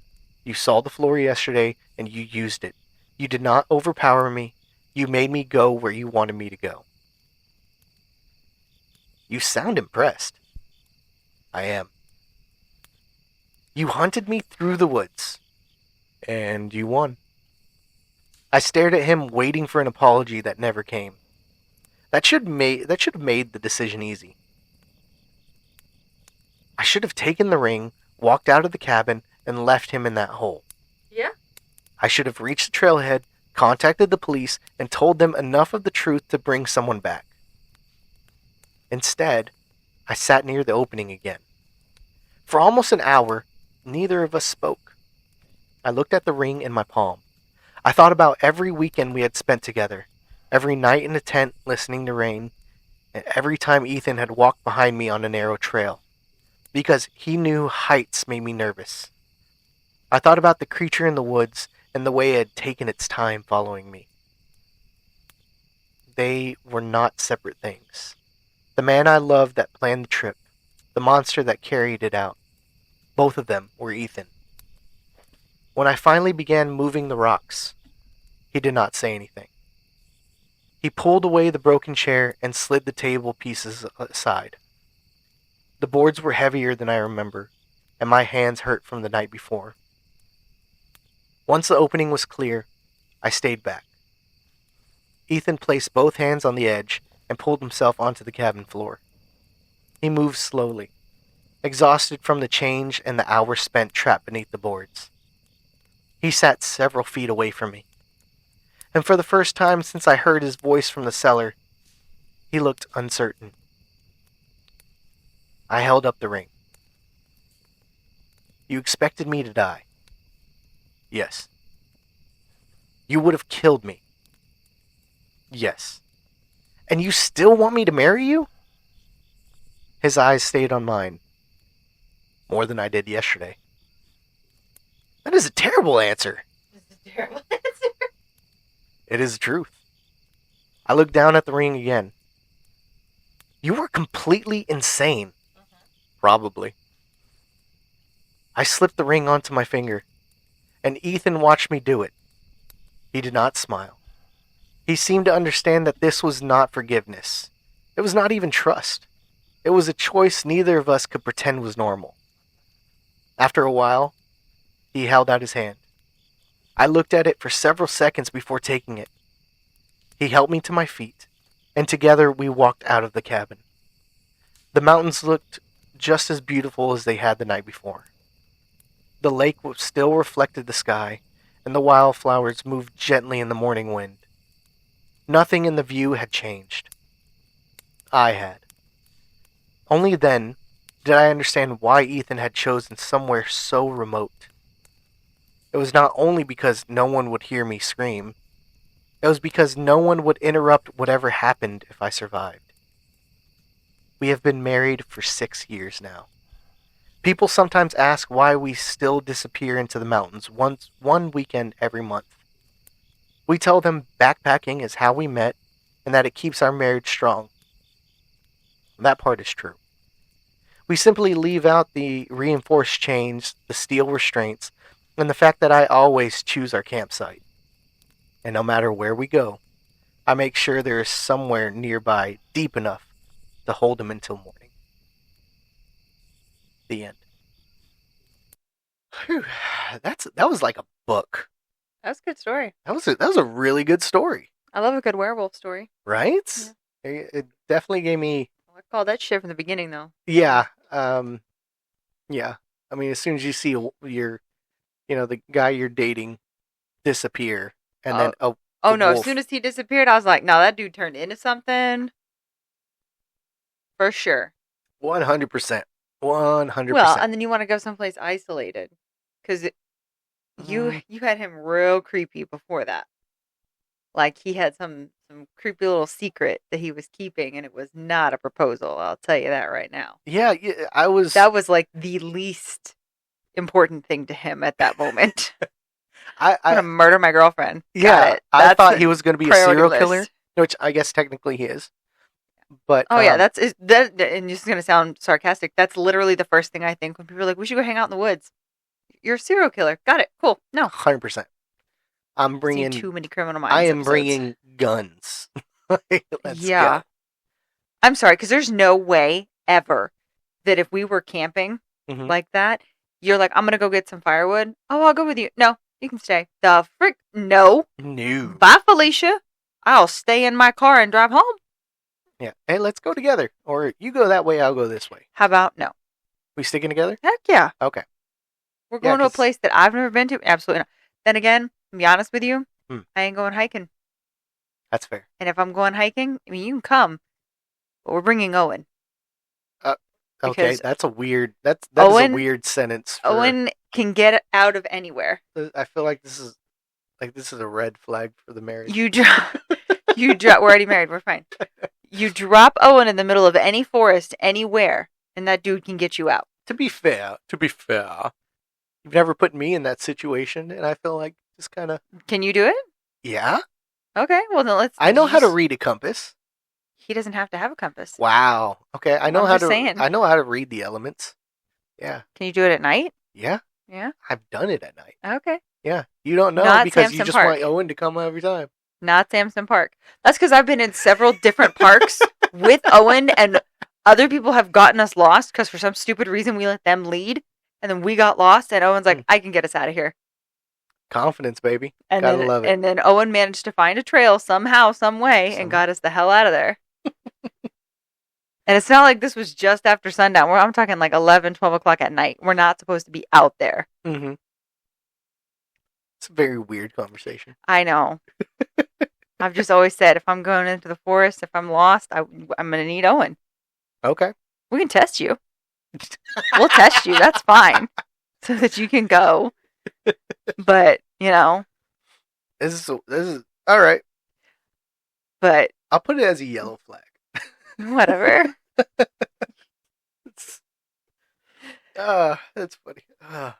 You saw the floor yesterday and you used it. You did not overpower me. You made me go where you wanted me to go. You sound impressed. I am. You hunted me through the woods. And you won. I stared at him, waiting for an apology that never came. That should have made the decision easy. I should have taken the ring, walked out of the cabin, and left him in that hole. Yeah? I should have reached the trailhead, contacted the police, and told them enough of the truth to bring someone back. Instead, I sat near the opening again. For almost an hour, neither of us spoke. I looked at the ring in my palm. I thought about every weekend we had spent together, every night in the tent listening to rain, and every time Ethan had walked behind me on a narrow trail, because he knew heights made me nervous. I thought about the creature in the woods and the way it had taken its time following me. They were not separate things. The man I loved that planned the trip, the monster that carried it out, both of them were Ethan. When I finally began moving the rocks, he did not say anything. He pulled away the broken chair and slid the table pieces aside. The boards were heavier than I remember, and my hands hurt from the night before. Once the opening was clear, I stayed back. Ethan placed both hands on the edge and pulled himself onto the cabin floor. He moved slowly, exhausted from the change and the hours spent trapped beneath the boards. He sat several feet away from me, and for the first time since I heard his voice from the cellar, he looked uncertain. I held up the ring. You expected me to die. Yes. You would have killed me. Yes. And you still want me to marry you? His eyes stayed on mine. More than I did yesterday. That is a terrible answer. This is a terrible answer. It is the truth. I looked down at the ring again. You were completely insane. Probably. I slipped the ring onto my finger, and Ethan watched me do it. He did not smile. He seemed to understand that this was not forgiveness. It was not even trust. It was a choice neither of us could pretend was normal. After a while, he held out his hand. I looked at it for several seconds before taking it. He helped me to my feet, and together we walked out of the cabin. The mountains looked just as beautiful as they had the night before. The lake still reflected the sky, and the wildflowers moved gently in the morning wind. Nothing in the view had changed. I had. Only then did I understand why Ethan had chosen somewhere so remote. It was not only because no one would hear me scream. It was because no one would interrupt whatever happened if I survived. We have been married for 6 years now. People sometimes ask why we still disappear into the mountains one weekend every month. We tell them backpacking is how we met and that it keeps our marriage strong. That part is true. We simply leave out the reinforced chains, the steel restraints, and the fact that I always choose our campsite. And no matter where we go, I make sure there is somewhere nearby deep enough to hold him until morning. The end. Whew, that was like a book. That's a good story. That was a really good story, I love a good werewolf story. right? Yeah. It definitely gave me I called that shit from the beginning, though. yeah, yeah. I mean, as soon as you see the guy you're dating disappear, and then Oh no! As wolf. soon as he disappeared, I was like, "No, that dude turned into something for sure." 100%, Well, 100%. and then you want to go someplace isolated because you had him real creepy before that. Like he had some creepy little secret that he was keeping, and it was not a proposal. I'll tell you that right now. Yeah, I was. That was like the least important thing to him at that moment. I'm gonna murder my girlfriend. Yeah, Got it. I thought he was going to be a serial killer, which I guess technically he is. But yeah, that, and this is gonna sound sarcastic. That's literally the first thing I think when people are like, "We should go hang out in the woods." You're a serial killer. Got it. Cool. No, 100%. I'm bringing too many Criminal Minds. I am episodes. bringing guns. Let's go. I'm sorry, because there's no way ever that if we were camping like that, you're like, I'm gonna go get some firewood. Oh, I'll go with you. No, you can stay. The frick? No. Bye, Felicia. I'll stay in my car and drive home. Yeah. Hey, let's go together. Or you go that way, I'll go this way. How about no? We sticking together? Heck yeah. Okay. We're going to a place that I've never been to. Absolutely not. Then again, to be honest with you, I ain't going hiking. That's fair. And if I'm going hiking, I mean, you can come, but we're bringing Owen. Okay, that's a weird. Is a weird sentence. Owen can get out of anywhere. I feel like this is a red flag for the marriage. You drop. We're already married. We're fine. You drop Owen in the middle of any forest, anywhere, and that dude can get you out. To be fair, you've never put me in that situation, and I feel like just kind of. Can you do it? Yeah. Okay. Well, then let's. I know how to read a compass. He doesn't have to have a compass. Wow. Okay, I know how to. Saying. I know how to read the elements. Yeah. Can you do it at night? Yeah. Yeah. I've done it at night. Okay. Yeah. You don't know Not because Samson you just Park. want Owen to come every time. Not Samson Park. That's because I've been in several different parks with Owen, and other people have gotten us lost because for some stupid reason we let them lead, and then we got lost, and Owen's like, I can get us out of here. Confidence, baby. And Gotta love it. And then Owen managed to find a trail somehow, some way, and got us the hell out of there. And it's not like this was just after sundown. I'm talking like 11, 12 o'clock at night. We're not supposed to be out there. Mm-hmm. It's a very weird conversation. I know. I've just always said, if I'm going into the forest, if I'm lost, I'm going to need Owen. Okay. We can test you. We'll test you. That's fine. So that you can go. But, This is all right. But I'll put it as a yellow flag. Whatever. That's funny. But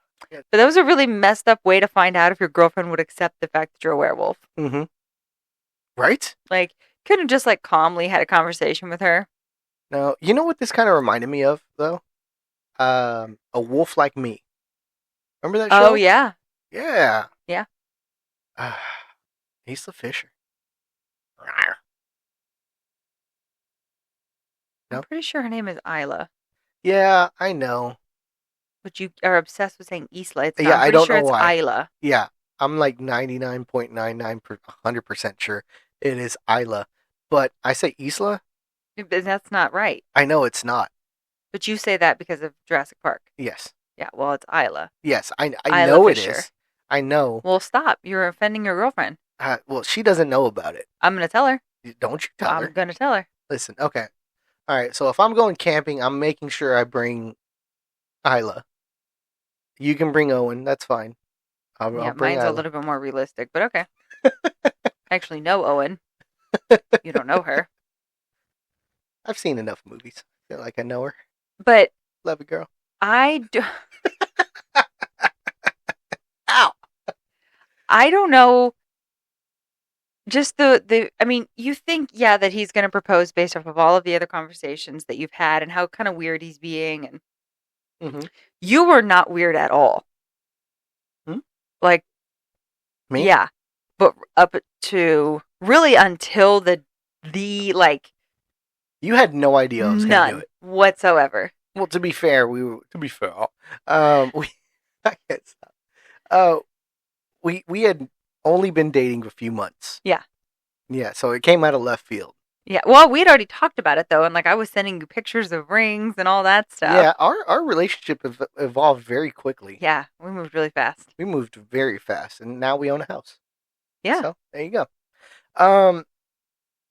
that was a really messed up way to find out if your girlfriend would accept the fact that you're a werewolf. Mm-hmm. Right? Like, couldn't have just calmly had a conversation with her. No, you know what this kind of reminded me of though? A Wolf Like Me. Remember that show? Oh yeah. Yeah. Yeah. He's the Fisher. I'm pretty sure her name is Isla. Yeah, I know. But you are obsessed with saying Isla. It's yeah, I'm I don't know it's why. Isla. Yeah, I'm like 99.99 100% sure it is Isla, but I say Isla. That's not right. I know it's not. But you say that because of Jurassic Park. Yes. Yeah, well, it's Isla. Yes, I Isla know Fisher. it is. I know. Well, stop. You're offending your girlfriend. Well, she doesn't know about it. I'm going to tell her. Don't you tell her. I'm going to tell her. Listen, okay. All right, so if I'm going camping, I'm making sure I bring Isla. You can bring Owen. That's fine. I'll bring mine's Isla. a little bit more realistic, but okay. I actually know Owen. You don't know her. I've seen enough movies. I feel like I know her. But Love it, girl. I do. Ow! I don't know. Just I mean, you think, yeah, that he's going to propose based off of all of the other conversations that you've had and how kind of weird he's being. And Mm-hmm. you were not weird at all. Hmm? Like, Me? yeah. But up to really until like, You had no idea I was going to do none it. whatsoever. Well, to be fair, we I can't stop. Uh, we had only been dating a few months. Yeah. Yeah, so it came out of left field. Yeah. Well, we had already talked about it though, and like I was sending you pictures of rings and all that stuff. Yeah, our relationship evolved very quickly. Yeah, we moved really fast. We moved very fast, and now we own a house. Yeah. So there you go. Um,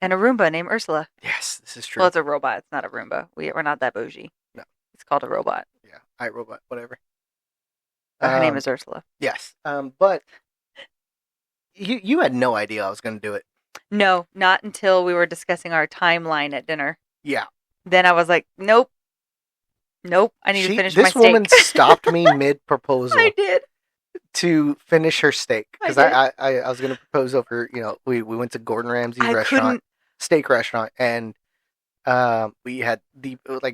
and a Roomba named Ursula. Yes, this is true. Well, it's a robot. It's not a Roomba. We're not that bougie. No. It's called a robot. Yeah, iRobot, whatever. Her name is Ursula. Yes. But you had no idea I was going to do it. No, not until we were discussing our timeline at dinner. Yeah. Then I was like, nope. I need to finish my steak. This woman stopped me mid-proposal. I did. To finish her steak. Because I was going to propose over, we went to Gordon Ramsay's steak restaurant, and we had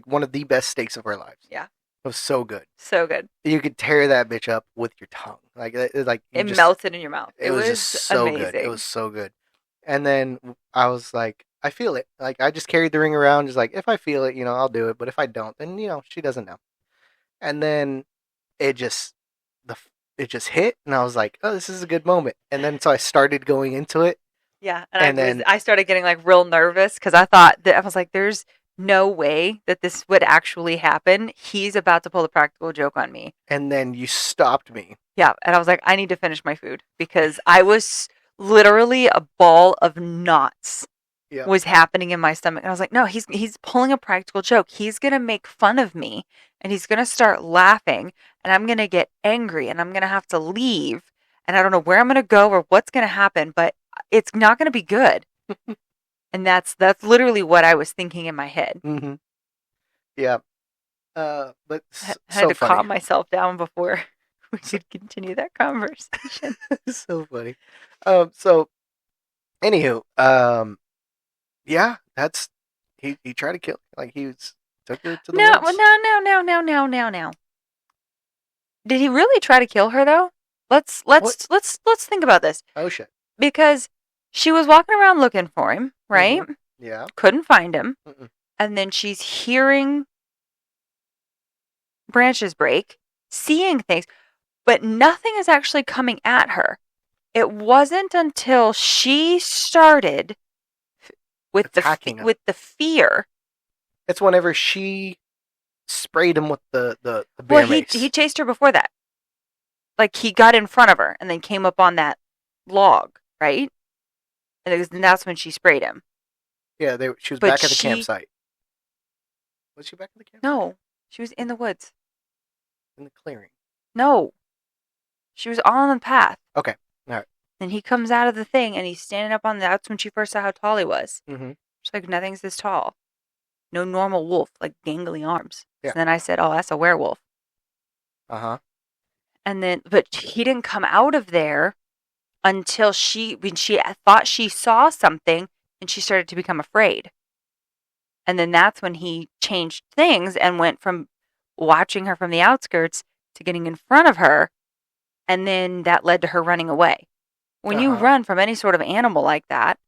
one of the best steaks of our lives. Yeah. It was so good. So good. You could tear that bitch up with your tongue. It melted in your mouth. It was just so amazing. good. It was so good. And then I was like, I feel it. Like, I just carried the ring around, just like, if I feel it, I'll do it. But if I don't, then, she doesn't know. And then it just hit, and I was like, oh, this is a good moment. And then so I started going into it. Yeah. And then I started getting like real nervous because I thought that I was like, there's no way that this would actually happen. He's about to pull a practical joke on me. And then you stopped me. Yeah. And I was like, I need to finish my food because I was literally a ball of knots was happening in my stomach. And I was like, no, he's pulling a practical joke. He's going to make fun of me and he's going to start laughing and I'm going to get angry and I'm going to have to leave. And I don't know where I'm going to go or what's going to happen, but it's not going to be good. And that's literally what I was thinking in my head. Mm-hmm. Yeah. But I had to calm myself down before we could continue that conversation. So funny. So, anywho, yeah, that's he tried to kill her. Like he took her to the woods. No. Did he really try to kill her though? Let's think about this. Oh shit. Because she was walking around looking for him, right? Mm-hmm. Yeah. Couldn't find him. Mm-mm. And then she's hearing branches break, seeing things, but nothing is actually coming at her. It wasn't until she started with the fear. It's whenever she sprayed him with the bear mace. He chased her before that. Like he got in front of her and then came up on that log, right? And that's when she sprayed him. Yeah, she was back at the campsite. Was she back at the campsite? No, she was in the woods. In the clearing. No, she was on the path. Okay, all right. And he comes out of the thing and he's standing up on that's when she first saw how tall he was. Mm-hmm. She's like, nothing's this tall. No normal wolf, like gangly arms. Yeah. So then I said, oh, that's a werewolf. Uh-huh. And then, but he didn't come out of there until when she thought she saw something and she started to become afraid. And then that's when he changed things and went from watching her from the outskirts to getting in front of her. And then that led to her running away. When you run from any sort of animal like that,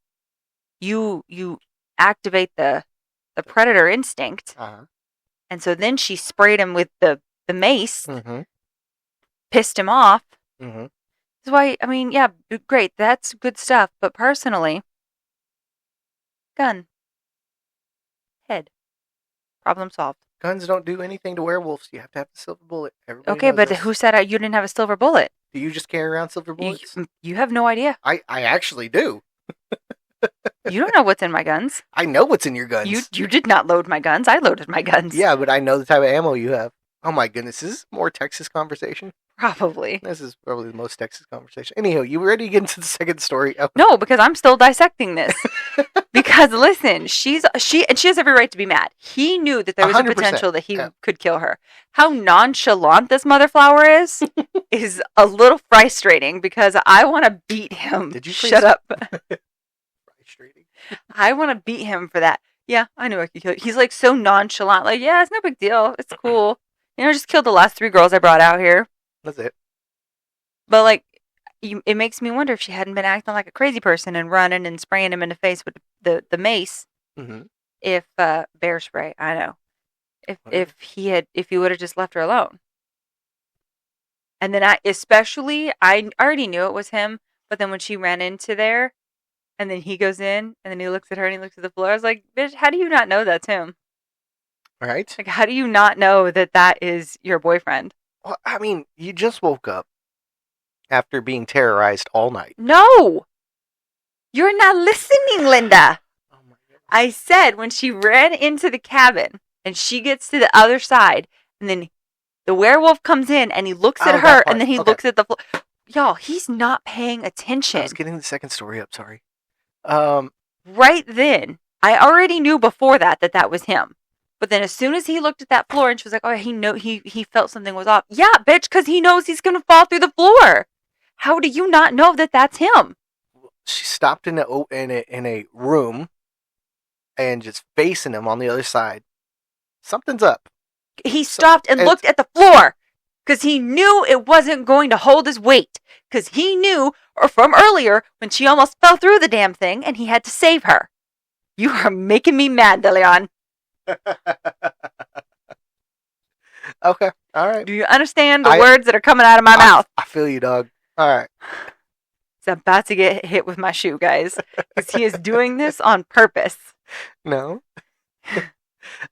you activate the predator instinct. Uh-huh. And so then she sprayed him with the mace, mm-hmm. pissed him off. Mm-hmm. That's why, I mean, yeah, great. That's good stuff. But personally, gun. Head. Problem solved. Guns don't do anything to werewolves. You have to have the silver bullet. Everybody okay, but this. Who said you didn't have a silver bullet? Do you just carry around silver bullets? You have no idea. I actually do. You don't know what's in my guns. I know what's in your guns. You did not load my guns. I loaded my guns. Yeah, but I know the type of ammo you have. Oh my goodness, is this more Texas conversation? Probably. This is probably the most Texas conversation. Anyhow, you ready to get into the second story? Oh. No, because I'm still dissecting this. Because listen, she has every right to be mad. He knew that there was a 100%. potential that he could kill her. How nonchalant this motherflower is a little frustrating because I want to beat him. Did you shut up? Frustrating. I want to beat him for that. Yeah, I knew I could kill you. He's like so nonchalant. Like, yeah, it's no big deal. It's cool. Just killed the last 3 girls I brought out here. That's it. But like, it makes me wonder if she hadn't been acting like a crazy person and running and spraying him in the face with the mace. Mm-hmm. If bear spray, I know. If he would have just left her alone. And then I already knew it was him, but then when she ran into there, and then he goes in, and then he looks at her and he looks at the floor, I was like, bitch, how do you not know that's him? Right? Like, how do you not know that is your boyfriend? Well, I mean, you just woke up after being terrorized all night. No! You're not listening, Linda! Oh my God. I said when she ran into the cabin, and she gets to the other side, and then the werewolf comes in, and he looks at her, and then he looks at the floor. Y'all, he's not paying attention. I was getting the second story up, sorry. Right then, I already knew before that was him. But then as soon as he looked at that floor and she was like, oh, he felt something was off. Yeah, bitch, because he knows he's going to fall through the floor. How do you not know that that's him? She stopped in a room and just facing him on the other side. Something's up. He stopped and looked at the floor because he knew it wasn't going to hold his weight. Because he knew from earlier when she almost fell through the damn thing and he had to save her. You are making me mad, DeLeon. Okay, all right. Do you understand the words that are coming out of my mouth? I feel you, dog. All right. He's about to get hit with my shoe, guys, because he is doing this on purpose. No.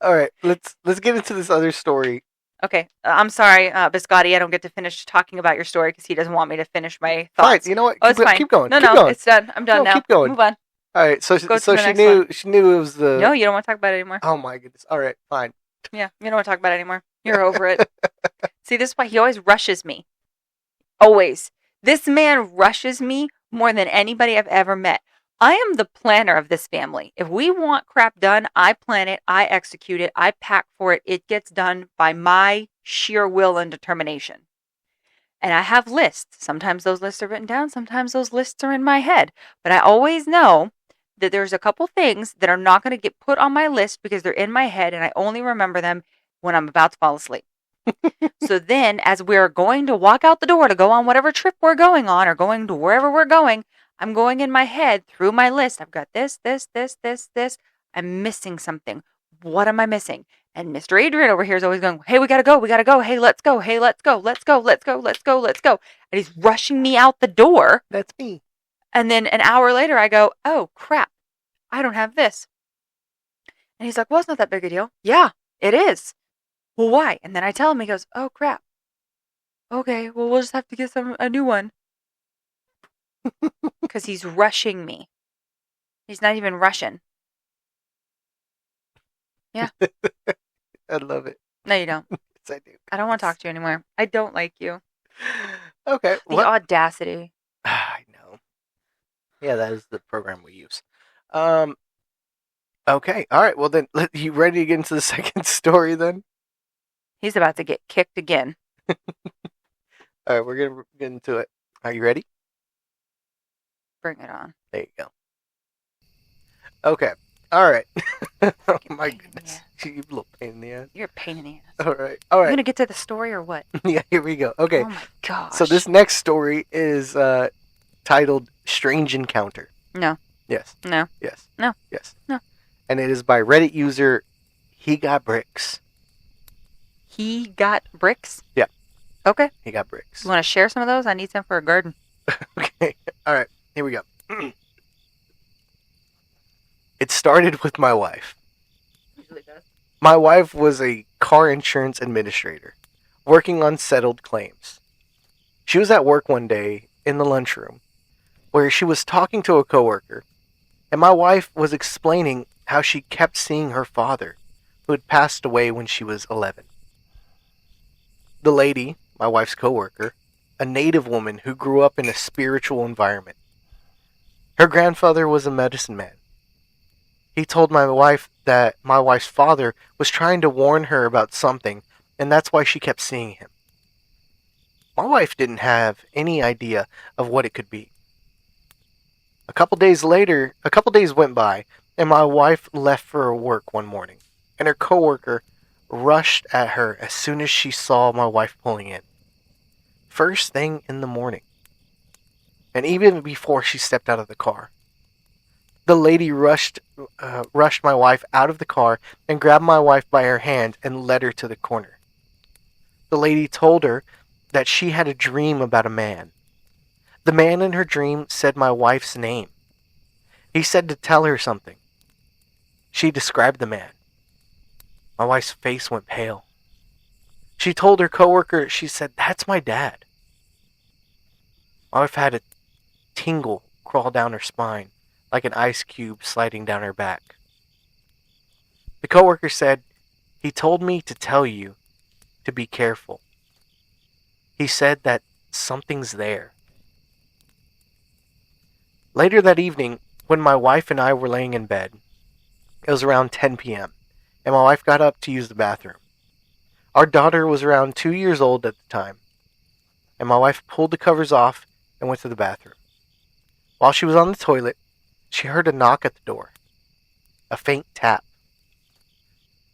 All right, let's get into this other story. Okay, I'm sorry, Biscotti. I don't get to finish talking about your story because he doesn't want me to finish my thoughts. Fine, you know what? It's fine. Keep going. No, keep going. It's done. I'm done now. Keep going. Move on. All right, so Go she knew it was the. No, you don't want to talk about it anymore. Oh my goodness! All right, fine. Yeah, you don't want to talk about it anymore. You're over it. See, this is why he always rushes me. Always. This man rushes me more than anybody I've ever met. I am the planner of this family. If we want crap done, I plan it, I execute it, I pack for it. It gets done by my sheer will and determination. And I have lists. Sometimes those lists are written down. Sometimes those lists are in my head. But I always know that there's a couple things that are not going to get put on my list because they're in my head and I only remember them when I'm about to fall asleep. So then, as we're going to walk out the door to go on whatever trip we're going on or going to wherever we're going, I'm going in my head through my list. I've got this. I'm missing something. What am I missing? And Mr. Adrian over here is always going, hey, we got to go. Hey, let's go. And he's rushing me out the door. That's me. And then an hour later, I go, oh, crap. I don't have this. And he's like, well, it's not that big a deal. Yeah, it is. Well, why? And then I tell him, he goes, oh, crap. Okay, well, we'll just have to get a new one. Because he's rushing me. He's not even Russian. Yeah. I love it. No, you don't. Yes, I do. I don't want to talk to you anymore. I don't like you. Okay. The audacity. I know. Yeah, that is the program we use. Okay. All right. Well, then, you ready to get into the second story then? He's about to get kicked again. All right. We're going to get into it. Are you ready? Bring it on. There you go. Okay. All right. Oh my goodness. You're a little pain in the ass. You're a pain in the ass. All right. You're going to get to the story or what? Yeah, here we go. Okay. Oh my gosh. So this next story is titled Strange Encounter. No. Yes. No. Yes. No. Yes. No. And it is by Reddit user He Got Bricks. He got bricks? Yeah. Okay. He got bricks. You want to share some of those? I need some for a garden. Okay. All right. Here we go. It started with my wife. Usually does. My wife was a car insurance administrator, working on settled claims. She was at work one day in the lunchroom, where she was talking to a coworker, and my wife was explaining how she kept seeing her father, who had passed away when she was 11. The lady, my wife's coworker, a native woman who grew up in a spiritual environment. Her grandfather was a medicine man. He told my wife that my wife's father was trying to warn her about something, and that's why she kept seeing him. My wife didn't have any idea of what it could be. A couple days went by, and my wife left for work one morning, and her coworker rushed at her as soon as she saw my wife pulling in. First thing in the morning, and even before she stepped out of the car. The lady rushed my wife out of the car and grabbed my wife by her hand and led her to the corner. The lady told her that she had a dream about a man. The man in her dream said my wife's name. He said to tell her something. She described the man. My wife's face went pale. She told her coworker, she said, "That's my dad." My wife had a tingle crawl down her spine, like an ice cube sliding down her back. The coworker said, "He told me to tell you to be careful. He said that something's there." Later that evening, when my wife and I were laying in bed, it was around 10 p.m., and my wife got up to use the bathroom. Our daughter was around 2 years old at the time, and my wife pulled the covers off and went to the bathroom. While she was on the toilet, she heard a knock at the door, a faint tap.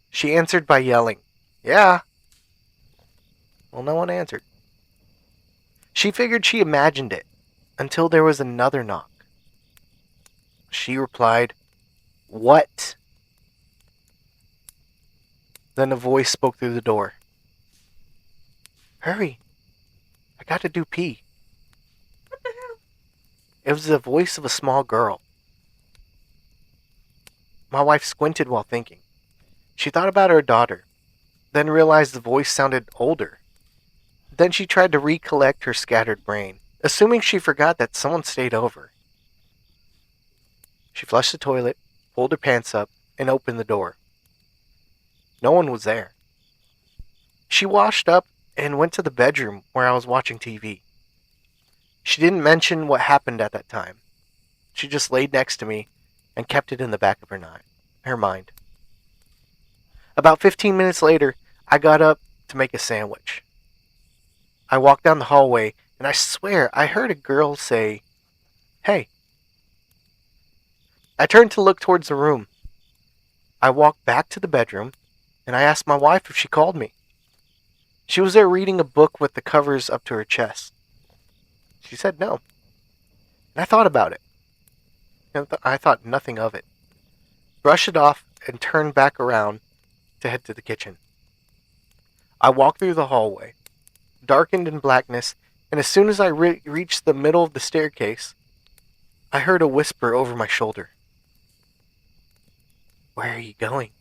She answered by yelling, "Yeah." Well, no one answered. She figured she imagined it until there was another knock. She replied, "What?" Then a voice spoke through the door. "Hurry, I gotta do pee." What the hell? It was the voice of a small girl. My wife squinted while thinking. She thought about her daughter, then realized the voice sounded older. Then she tried to recollect her scattered brain, assuming she forgot that someone stayed over. She flushed the toilet, pulled her pants up, and opened the door. No one was there. She washed up and went to the bedroom where I was watching TV. She didn't mention what happened at that time. She just laid next to me and kept it in the back of her mind. About 15 minutes later, I got up to make a sandwich. I walked down the hallway, and I swear I heard a girl say, "Hey." I turned to look towards the room. I walked back to the bedroom, and I asked my wife if she called me. She was there reading a book with the covers up to her chest. She said no. And I thought about it. And I thought nothing of it. Brushed it off and turned back around to head to the kitchen. I walked through the hallway, darkened in blackness, and as soon as I reached the middle of the staircase, I heard a whisper over my shoulder. "Where are you going?"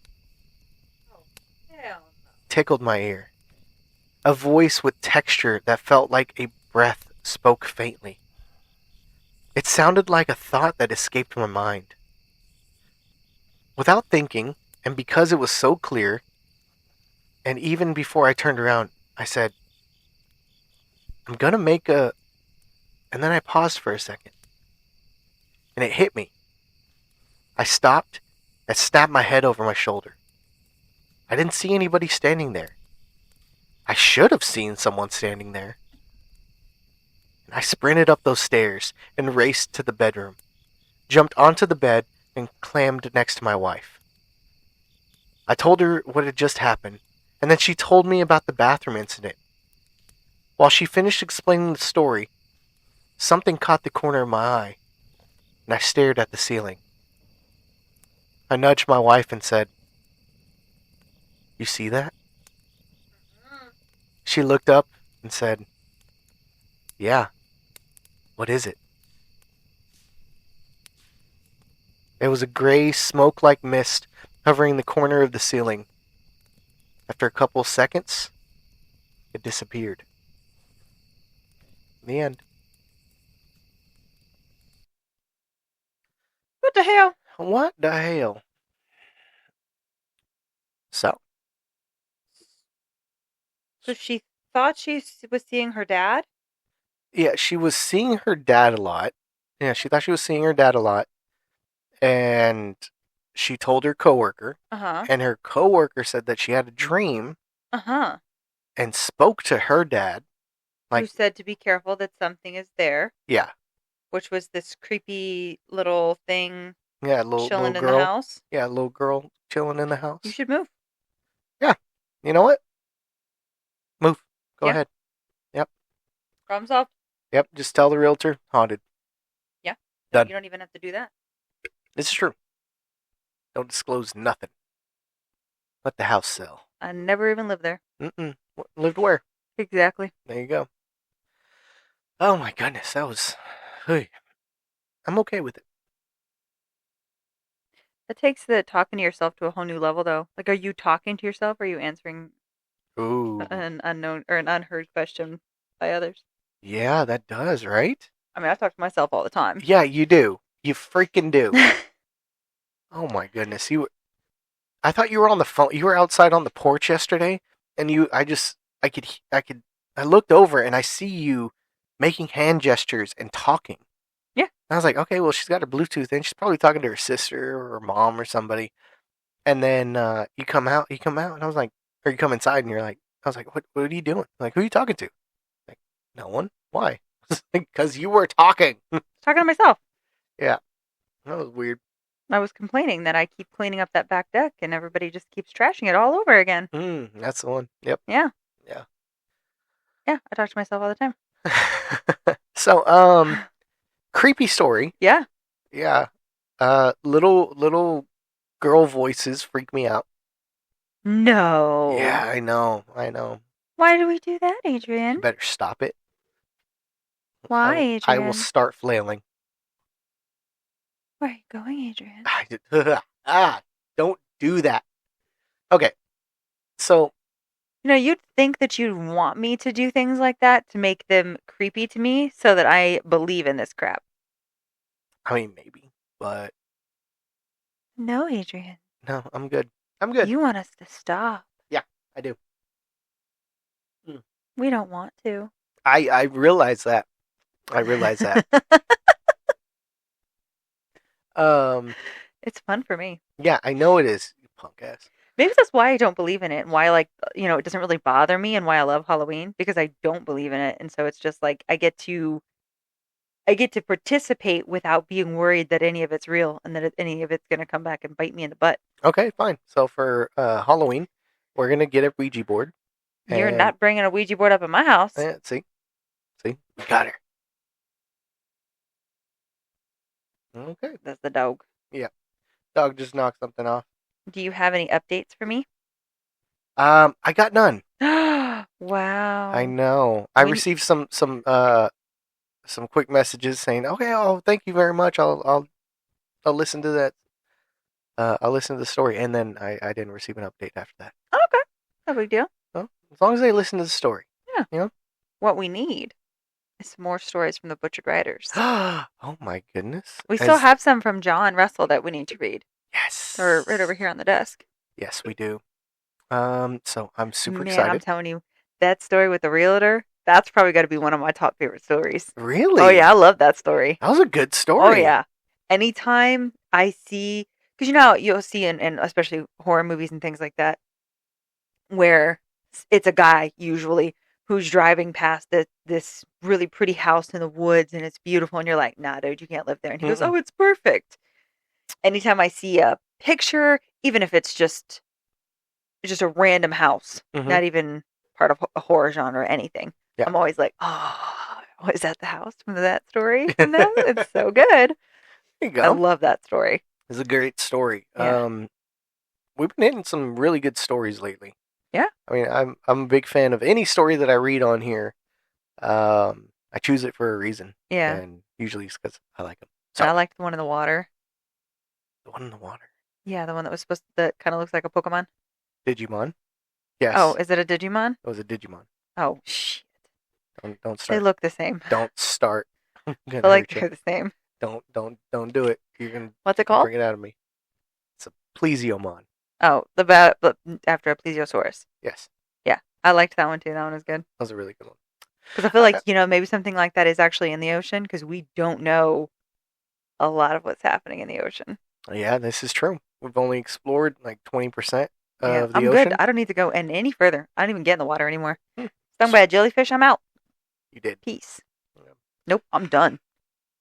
Oh, hell no. Tickled my ear. A voice with texture that felt like a breath spoke faintly. It sounded like a thought that escaped my mind. Without thinking, and because it was so clear, and even before I turned around, I said, "I'm gonna make a..." And then I paused for a second. And it hit me. I stopped and snapped my head over my shoulder. I didn't see anybody standing there. I should have seen someone standing there. And I sprinted up those stairs and raced to the bedroom, jumped onto the bed, and clammed next to my wife. I told her what had just happened, and then she told me about the bathroom incident. While she finished explaining the story, something caught the corner of my eye, and I stared at the ceiling. I nudged my wife and said, "You see that?" Mm-mm. She looked up and said, "Yeah, what is it?" It was a gray, smoke-like mist covering the corner of the ceiling. After a couple of seconds, it disappeared. The end. What the hell? What the hell? So, So she thought she was seeing her dad? yeah, she was seeing her dad a lot. Yeah, she thought she was seeing her dad a lot. And she told her coworker, Uh-huh. and her coworker said that she had a dream Uh-huh. and spoke to her dad. Who Like, said to be careful that something is there, yeah, which was this creepy little thing yeah, little chilling in the girl, house. yeah, little girl chilling in the You house. should move. Yeah, you know what? Move. Go Yeah. ahead. Yep, Problem solved. yep. Just tell the realtor haunted. Yeah. No, Done. you don't even have to do that. This is true. Don't disclose nothing. Let the house sell. I never even lived there. Mm-mm. Lived where? Exactly. There you go. Oh my goodness, that was. Hey, I'm okay with it. That takes the talking to yourself to a whole new level, though. Like, are you talking to yourself, or are you answering Ooh. an unknown or an unheard question by others? Yeah, that does, right? I mean, I talk to myself all the time. Yeah, you do. You freaking do. Oh my goodness. I thought you were on the phone. You were outside on the porch yesterday, and I looked over and I see you making hand gestures and talking. Yeah. And I was like, okay, well, she's got her Bluetooth in. She's probably talking to her sister or her mom or somebody. And then you come out, and I was like, or you come inside, and I was like, what are you doing? Like, who are you talking to? Like, no one. Why? Because you were talking. Talking to myself. Yeah, that was weird. I was complaining that I keep cleaning up that back deck and everybody just keeps trashing it all over again. That's the one. Yep. Yeah. Yeah. Yeah. I talk to myself all the time. So, creepy story. Yeah. Yeah. Little girl voices freak me out. No. Yeah, I know. I know. Why do we do that, You Adrian? better stop it. Why, I will Adrian? start flailing. Where are you going, Adrian? Don't do that. Okay. So, You know, you'd think that you'd want me to do things like that to make them creepy to me so that I believe in this crap. I mean, maybe, but No, Adrian. no, I'm good. I'm good. You want us to stop. Yeah, I do. We don't want to. I realize that. I realize that. It's fun for me. Yeah, I know it is, you punk ass. Maybe that's why I don't believe in it and why, like, it doesn't really bother me and why I love Halloween because I don't believe in it. And so it's just like I get to participate without being worried that any of it's real and that any of it's going to come back and bite me in the butt. Okay, fine. So for Halloween, we're gonna get a Ouija board. You're not bringing a Ouija board up in my house. See, we got her. Okay. That's the dog. Yeah, dog just knocked something off. Do you have any updates for me? I got none. Wow. I know. I received some quick messages saying, "Okay, oh, thank you very much. I'll listen to that. I'll listen to the story." And then I didn't receive an update after that. Okay. No big deal. Well, as long as they listen to the story. Yeah. You know? What we need is some more stories from the Butchered Writers. Oh my goodness. We still have some from John Russell that we need to read. Yes. They're right over here on the desk. Yes, we do. So I'm super Man, excited. I'm telling you, that story with the realtor, that's probably got to be one of my top favorite stories. Really? Oh, yeah, I love that story. That was a good story. Oh, yeah. Anytime I see, because you'll see in especially horror movies and things like that, where it's a guy usually who's driving past this really pretty house in the woods and it's beautiful and you're like, nah, dude, you can't live there. And he goes, oh, it's perfect. Anytime I see a picture, even if it's just a random house, not even part of a horror genre or anything, I'm always like, oh, is that the house from that story? No, it's so good. There you go. I love that story. It's a great story. Yeah. We've been hitting some really good stories lately. Yeah. I mean, I'm a big fan of any story that I read on here. I choose it for a reason. Yeah. And usually it's because I like them. So I liked the one in the water. The one in the water. Yeah, the one that kind of looks like a Pokemon. Digimon. Yes. Oh, is it a Digimon? It was a Digimon. Oh shit. Don't start. They look the same. Don't start. But like they're the same. Don't do it. You're gonna. What's it called? Bring it out of me. It's a Plesiomon. Oh, after a plesiosaurus. Yes. Yeah, I liked that one too. That one was good. That was a really good one. Because I feel like maybe something like that is actually in the ocean because we don't know a lot of what's happening in the ocean. Yeah, this is true. We've only explored like 20% Yeah, of the I'm ocean. good. I don't need to go any further. I don't even get in the water anymore. Hmm. Stung by a jellyfish, I'm out. You did. Peace. Yeah. Nope, I'm done.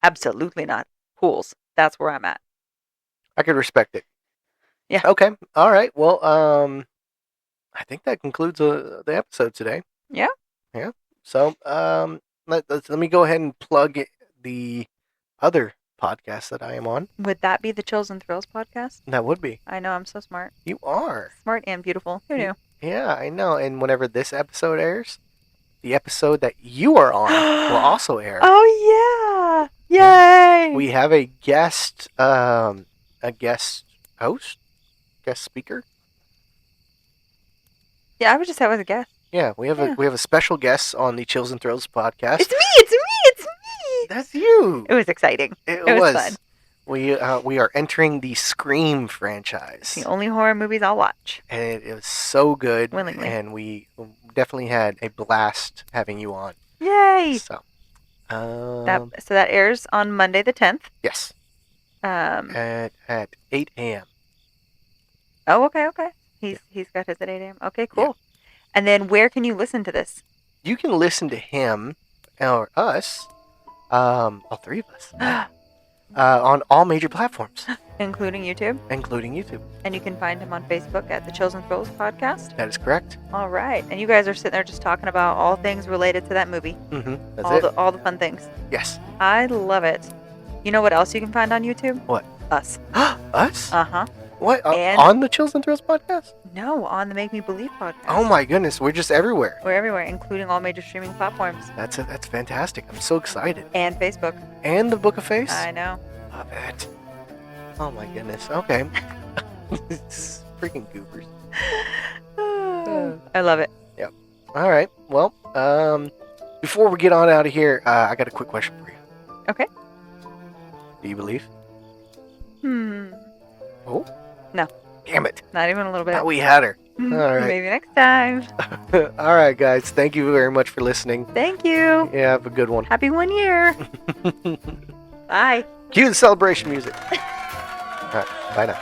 Absolutely not. Pools. That's where I'm at. I could respect it. Yeah. Okay. All right. Well, I think that concludes the episode today. Yeah. Yeah. So, let me go ahead and plug the other podcast that I am on. Would that be the Chills and Thrills podcast? That would be. I know, I'm so smart. You are. Smart and beautiful. Who knew? Yeah, I know. And whenever this episode airs, the episode that you are on will also air. Oh, yeah. Yay. We have a guest host, guest speaker. Yeah, I would just say I was a guest. Yeah, we have a special guest on the Chills and Thrills podcast. It's me. That's you. It was exciting. It was fun. We are entering the Scream franchise. The only horror movies I'll watch. And it was so good. Willingly. And we definitely had a blast having you on. Yay. So, that airs on Monday the 10th. Yes. At 8 a.m. Oh, okay. He's got his at 8 a.m. Okay, cool. Yeah. And then where can you listen to this? You can listen to him or us, all three of us, on all major platforms. Including YouTube? Including YouTube. And you can find him on Facebook at the Chills and Thrills podcast? That is correct. All right. And you guys are sitting there just talking about all things related to that movie. Mm-hmm. That's all the fun things. Yes. I love it. You know what else you can find on YouTube? What? Us. Us? Uh-huh. What? On the Chills and Thrills podcast? No, on the Make Me Believe podcast. Oh my goodness, we're just everywhere. We're everywhere, including all major streaming platforms. That's fantastic. I'm so excited. And Facebook. And the Book of Face? I know. Love it. Oh my goodness. Okay. Freaking goobers. I love it. Yep. All right. Well, before we get on out of here, I got a quick question for you. Okay. Do you believe? Oh? No. Damn it. Not even a little bit. Thought we had her. All right. Maybe next time. All right, guys. Thank you very much for listening. Thank you. Yeah, have a good one. Happy 1 year. Bye. Cue the celebration music. All right. Bye now.